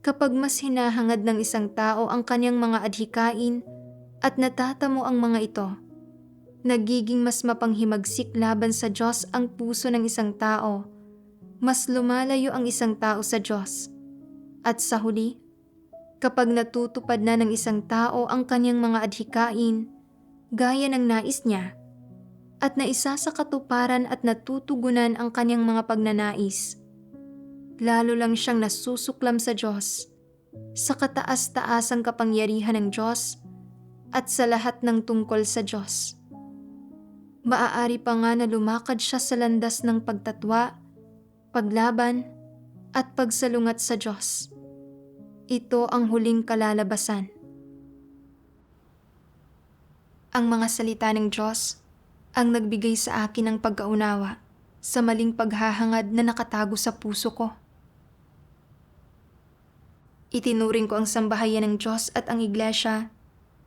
kapag mas hinahangad ng isang tao ang kanyang mga adhikain at natatamo ang mga ito, nagiging mas mapanghimagsik laban sa Diyos ang puso ng isang tao mas lumalayo ang isang tao sa Diyos. At sa huli, kapag natutupad na ng isang tao ang kanyang mga adhikain, gaya ng nais niya, at naisa sa katuparan at natutugunan ang kanyang mga pagnanais, lalo lang siyang nasusuklam sa Diyos, sa kataas-taasang kapangyarihan ng Diyos at sa lahat ng tungkol sa Diyos. Maaari pa nga na lumakad siya sa landas ng pagtatwa, paglaban, at pagsalungat sa Diyos. Ito ang huling kalalabasan. Ang mga salita ng Diyos ang nagbigay sa akin ng pagkaunawa sa maling paghahangad na nakatago sa puso ko. Itinuring ko ang sambahayan ng Diyos at ang iglesia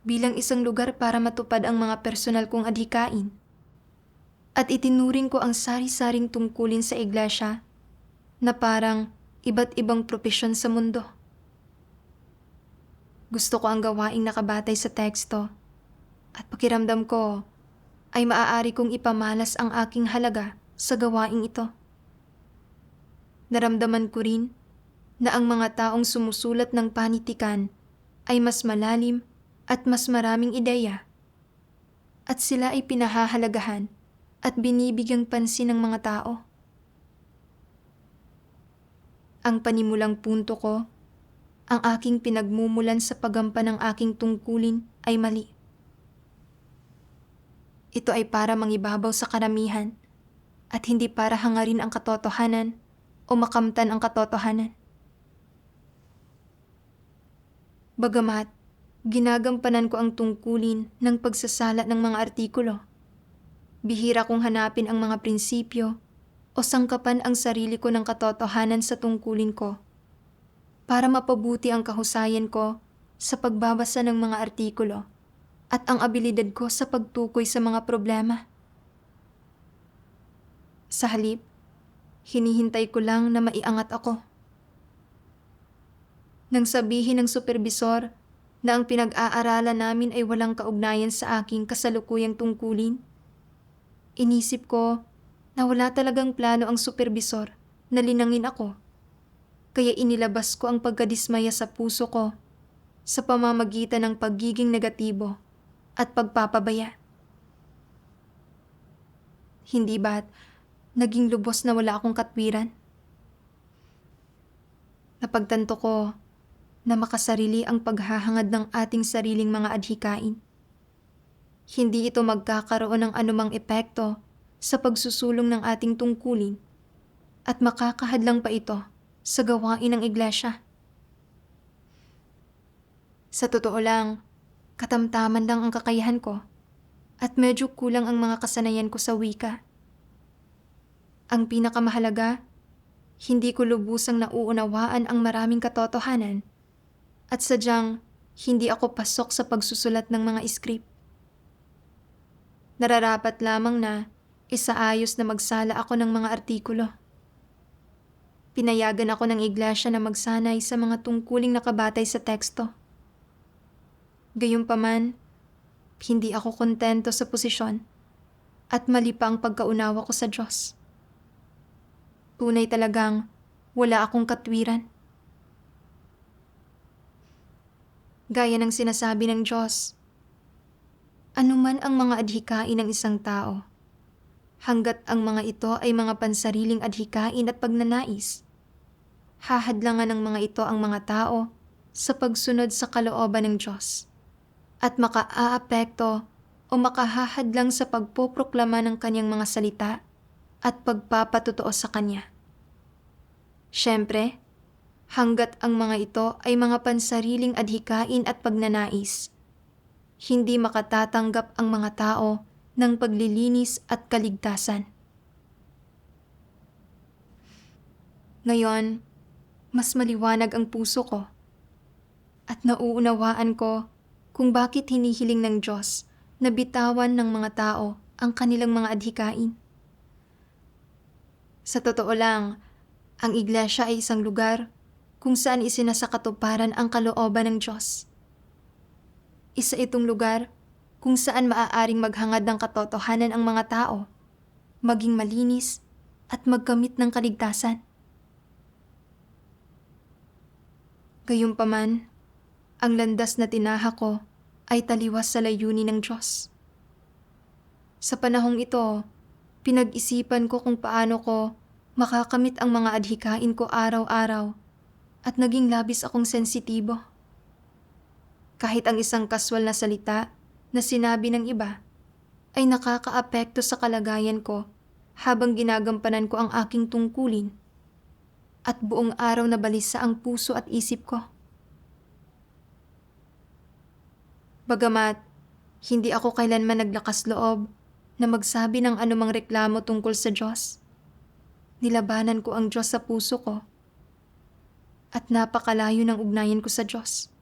bilang isang lugar para matupad ang mga personal kong adhikain. At itinuring ko ang sari-saring tungkulin sa iglesia na parang iba't ibang propesyon sa mundo. Gusto ko ang gawaing nakabatay sa teksto at pakiramdam ko ay maaari kong ipamalas ang aking halaga sa gawaing ito. Naramdaman ko rin na ang mga taong sumusulat ng panitikan ay mas malalim at mas maraming ideya, at sila ay pinahahalagahan at binibigyang pansin ng mga tao. Ang panimulang punto ko, ang aking pinagmumulan sa paggampan ng aking tungkulin ay mali. Ito ay para mangibabaw sa karamihan at hindi para hangarin ang katotohanan o makamtan ang katotohanan. Bagamat, ginagampanan ko ang tungkulin ng pagsasala ng mga artikulo, bihira kong hanapin ang mga prinsipyo o sangkapan ang sarili ko ng katotohanan sa tungkulin ko para mapabuti ang kahusayan ko sa pagbabasa ng mga artikulo at ang abilidad ko sa pagtukoy sa mga problema. Sa halip, hinihintay ko lang na maiangat ako. Nang sabihin ng superbisor na ang pinag-aaralan namin ay walang kaugnayan sa aking kasalukuyang tungkulin, inisip ko na wala talagang plano ang superbisor na linangin ako, kaya inilabas ko ang pagkadismaya sa puso ko sa pamamagitan ng pagiging negatibo at pagpapabaya. Hindi ba't naging lubos na wala akong katwiran? Napagtanto ko na makasarili ang paghahangad ng ating sariling mga adhikain. Hindi ito magkakaroon ng anumang epekto sa pagsusulong ng ating tungkulin at makakahadlang pa ito sa gawain ng iglesia. Sa totoo lang, katamtaman lang ang kakayahan ko at medyo kulang ang mga kasanayan ko sa wika. Ang pinakamahalaga, hindi ko lubusang nauunawaan ang maraming katotohanan at sadyang hindi ako pasok sa pagsusulat ng mga script. Nararapat lamang na isaayos na magsala ako ng mga artikulo. Pinayagan ako ng iglesia na magsanay sa mga tungkuling nakabatay sa teksto. Gayunpaman, hindi ako kontento sa posisyon at mali pa ang pagkaunawa ko sa Diyos. Tunay talagang wala akong katwiran. Gaya ng sinasabi ng Diyos, anuman ang mga adhikain ng isang tao, hanggat ang mga ito ay mga pansariling adhikain at pagnanais, hahadlangan ng mga ito ang mga tao sa pagsunod sa kalooban ng Diyos at makaaapekto o makahahadlang sa pagpoproklama ng kanyang mga salita at pagpapatotoo sa kanya. Siyempre, hanggat ang mga ito ay mga pansariling adhikain at pagnanais, hindi makatatanggap ang mga tao ng paglilinis at kaligtasan. Ngayon, mas maliwanag ang puso ko at nauunawaan ko kung bakit hinihiling ng Diyos na bitawan ng mga tao ang kanilang mga adhikain. Sa totoo lang, ang iglesia ay isang lugar kung saan isinasakatuparan ang kalooban ng Diyos. Isa itong lugar kung saan maaaring maghangad ng katotohanan ang mga tao, maging malinis, at magkamit ng kaligtasan. Gayunpaman, ang landas na tinaha ko ay taliwas sa layunin ng Diyos. Sa panahong ito, pinag-isipan ko kung paano ko makakamit ang mga adhikain ko araw-araw at naging labis akong sensitibo. Kahit ang isang kaswal na salita na sinabi ng iba ay nakakaapekto sa kalagayan ko habang ginagampanan ko ang aking tungkulin at buong araw na balisa ang puso at isip ko. Bagamat hindi ako kailanman naglakas loob na magsabi ng anumang reklamo tungkol sa Diyos, nilabanan ko ang Diyos sa puso ko at napakalayo ng ugnayan ko sa Diyos.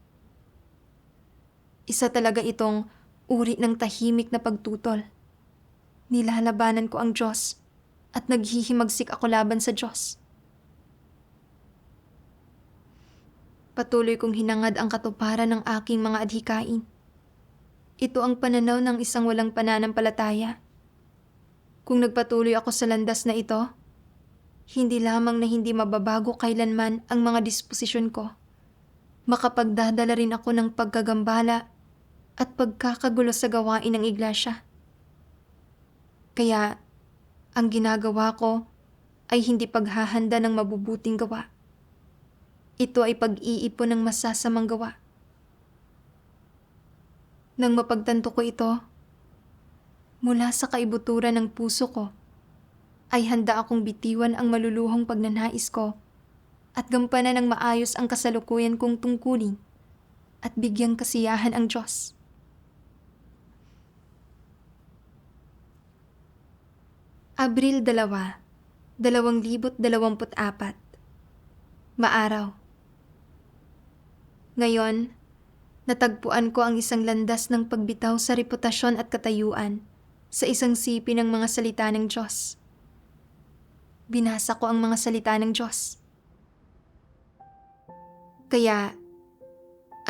Isa talaga itong uri ng tahimik na pagtutol. Nilalabanan ko ang Diyos at naghihimagsik ako laban sa Diyos. Patuloy kong hinangad ang katuparan ng aking mga adhikain. Ito ang pananaw ng isang walang pananampalataya. Kung nagpatuloy ako sa landas na ito, hindi lamang na hindi mababago kailanman ang mga disposisyon ko, makapagdadala rin ako ng pagkagambala at pagkakagulo sa gawain ng iglesia. Kaya, ang ginagawa ko ay hindi paghahanda ng mabubuting gawa. Ito ay pag-iipon ng masasamang gawa. Nang mapagtanto ko ito, mula sa kaibuturan ng puso ko, ay handa akong bitiwan ang maluluhong pagnanais ko at gampanan ng maayos ang kasalukuyan kong tungkulin at bigyang kasiyahan ang Diyos. Abril 2, 2024. Maaraw. Ngayon, natagpuan ko ang isang landas ng pagbitaw sa reputasyon at katayuan sa isang sipi ng mga salita ng Diyos. Binasa ko ang mga salita ng Diyos. Kaya,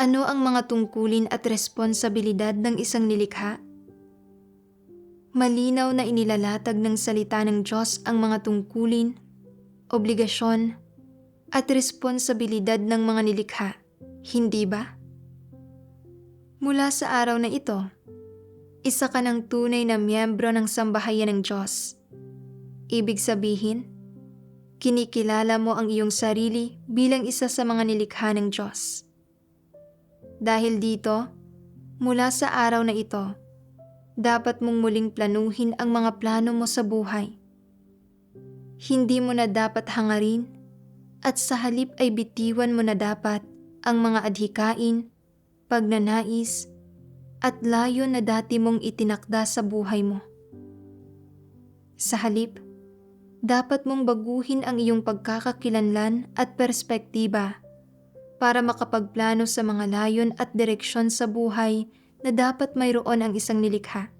ano ang mga tungkulin at responsibilidad ng isang nilikha? Malinaw na inilalatag ng salita ng Diyos ang mga tungkulin, obligasyon, at responsibilidad ng mga nilikha, hindi ba? Mula sa araw na ito, isa ka ng tunay na miyembro ng sambahayan ng Diyos. Ibig sabihin, kinikilala mo ang iyong sarili bilang isa sa mga nilikha ng Diyos. Dahil dito, mula sa araw na ito, dapat mong muling planuhin ang mga plano mo sa buhay. Hindi mo na dapat hangarin at sa halip ay bitiwan mo na dapat ang mga adhikain, pagnanais, at layon na dati mong itinakda sa buhay mo. Sa halip, dapat mong baguhin ang iyong pagkakakilanlan at perspektiba para makapagplano sa mga layon at direksyon sa buhay na dapat mayroon ang isang nilikha.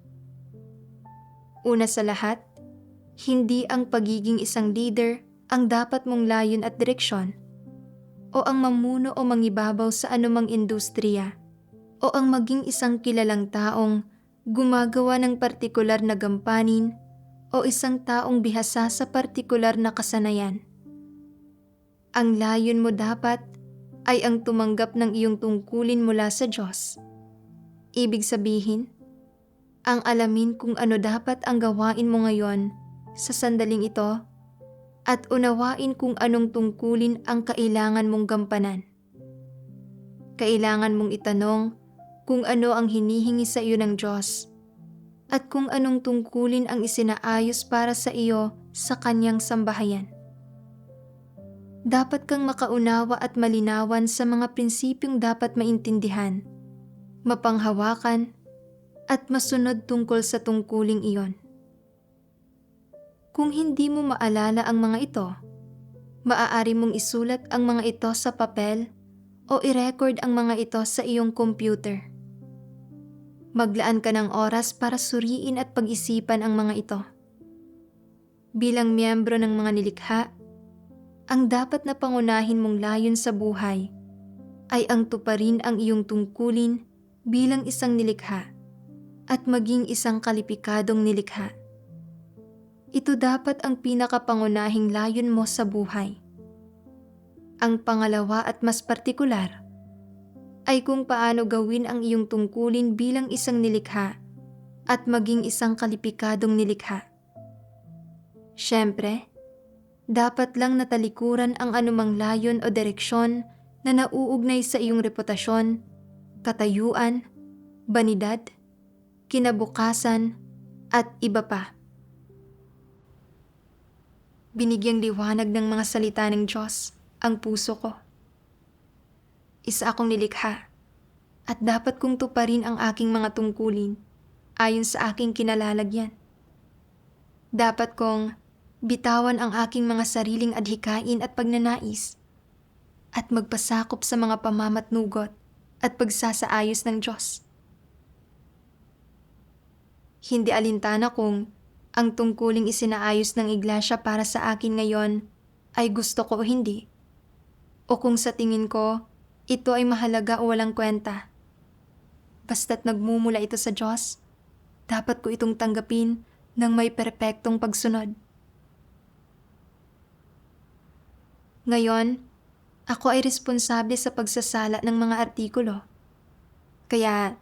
Una sa lahat, hindi ang pagiging isang leader ang dapat mong layon at direksyon, o ang mamuno o mangibabaw sa anumang industriya, o ang maging isang kilalang taong gumagawa ng partikular na gampanin o isang taong bihasa sa partikular na kasanayan. Ang layon mo dapat ay ang tumanggap ng iyong tungkulin mula sa Diyos. Ibig sabihin, ang alamin kung ano dapat ang gawain mo ngayon sa sandaling ito at unawain kung anong tungkulin ang kailangan mong gampanan. Kailangan mong itanong kung ano ang hinihingi sa iyo ng Diyos at kung anong tungkulin ang isinaayos para sa iyo sa Kanyang sambahayan. Dapat kang makaunawa at malinawan sa mga prinsipyong dapat maintindihan, mapanghawakan, at masunod tungkol sa tungkuling iyon. Kung hindi mo maalala ang mga ito, maaari mong isulat ang mga ito sa papel o i-record ang mga ito sa iyong computer. Maglaan ka ng oras para suriin at pag-isipan ang mga ito. Bilang miyembro ng mga nilikha, ang dapat na pangunahin mong layon sa buhay ay ang tuparin ang iyong tungkulin bilang isang nilikha at maging isang kalipikadong nilikha. ito dapat ang pinakapangunahing layon mo sa buhay. Ang pangalawa at mas partikular ay kung paano gawin ang iyong tungkulin bilang isang nilikha at maging isang kalipikadong nilikha. Siyempre, dapat lang natalikuran ang anumang layon o direksyon na nauugnay sa iyong reputasyon, katayuan, banidad, kinabukasan, at iba pa. Binigyang liwanag ng mga salita ng Diyos ang puso ko. Isa akong nilikha at dapat kong tuparin ang aking mga tungkulin ayon sa aking kinalalagyan. Dapat kong bitawan ang aking mga sariling adhikain at pagnanais at magpasakop sa mga pamamatnugot at pagsasaayos ng Diyos. Hindi alintana kung ang tungkuling isinaayos ng iglesia para sa akin ngayon ay gusto ko o hindi, o kung sa tingin ko ito ay mahalaga o walang kwenta. Basta't nagmumula ito sa Diyos, dapat ko itong tanggapin ng may perpektong pagsunod. Ngayon, ako ay responsable sa pagsasala ng mga artikulo. Kaya,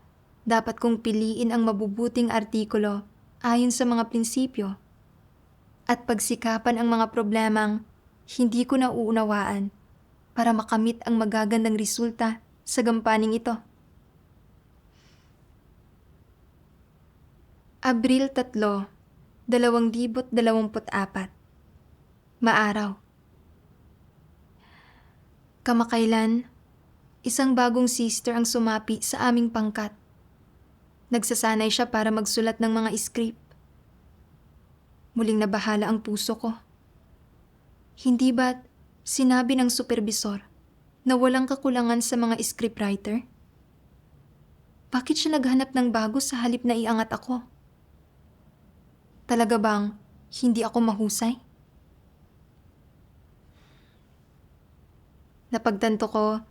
dapat kong piliin ang mabubuting artikulo ayon sa mga prinsipyo at pagsikapan ang mga problemang hindi ko nauunawaan para makamit ang magagandang resulta sa gampaning ito. Abril 3, 2024. Maaraw. Kamakailan, isang bagong sister ang sumapi sa aming pangkat. Nagsasanay siya para magsulat ng mga script. Muling nabahala ang puso ko. Hindi ba't sinabi ng supervisor na walang kakulangan sa mga scriptwriter? Bakit siya naghanap ng bago sa halip na iangat ako? Talaga bang hindi ako mahusay? Napagtanto ko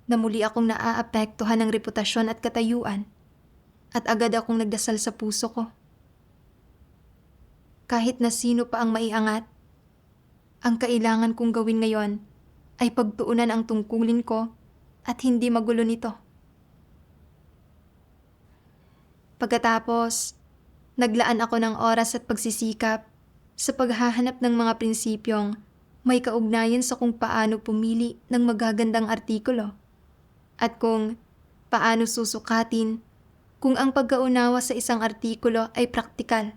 na muli akong naaapektuhan ng reputasyon at katayuan at agad akong nagdasal sa puso ko. Kahit na sino pa ang maiangat, ang kailangan kong gawin ngayon ay pagtuunan ang tungkulin ko at hindi magulo nito. Pagkatapos, naglaan ako ng oras at pagsisikap sa paghahanap ng mga prinsipyong may kaugnayan sa kung paano pumili ng magagandang artikulo at kung paano susukatin kung ang pagkaunawa sa isang artikulo ay praktikal.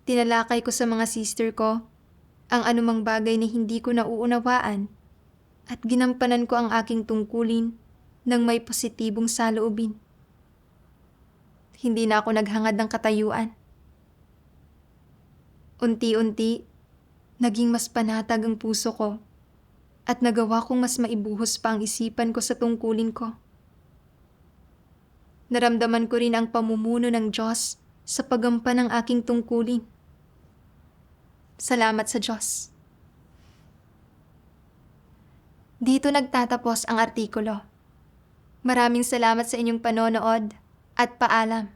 Tinalakay ko sa mga sister ko ang anumang bagay na hindi ko nauunawaan at ginampanan ko ang aking tungkulin ng may positibong saloobin. Hindi na ako naghangad ng katayuan. Unti-unti, naging mas panatag ang puso ko at nagawa kong mas maibuhos pa ang isipan ko sa tungkulin ko. Naramdaman ko rin ang pamumuno ng Diyos sa paggampan ng aking tungkulin. Salamat sa Diyos. Dito nagtatapos ang artikulo. Maraming salamat sa inyong panonood at paalam.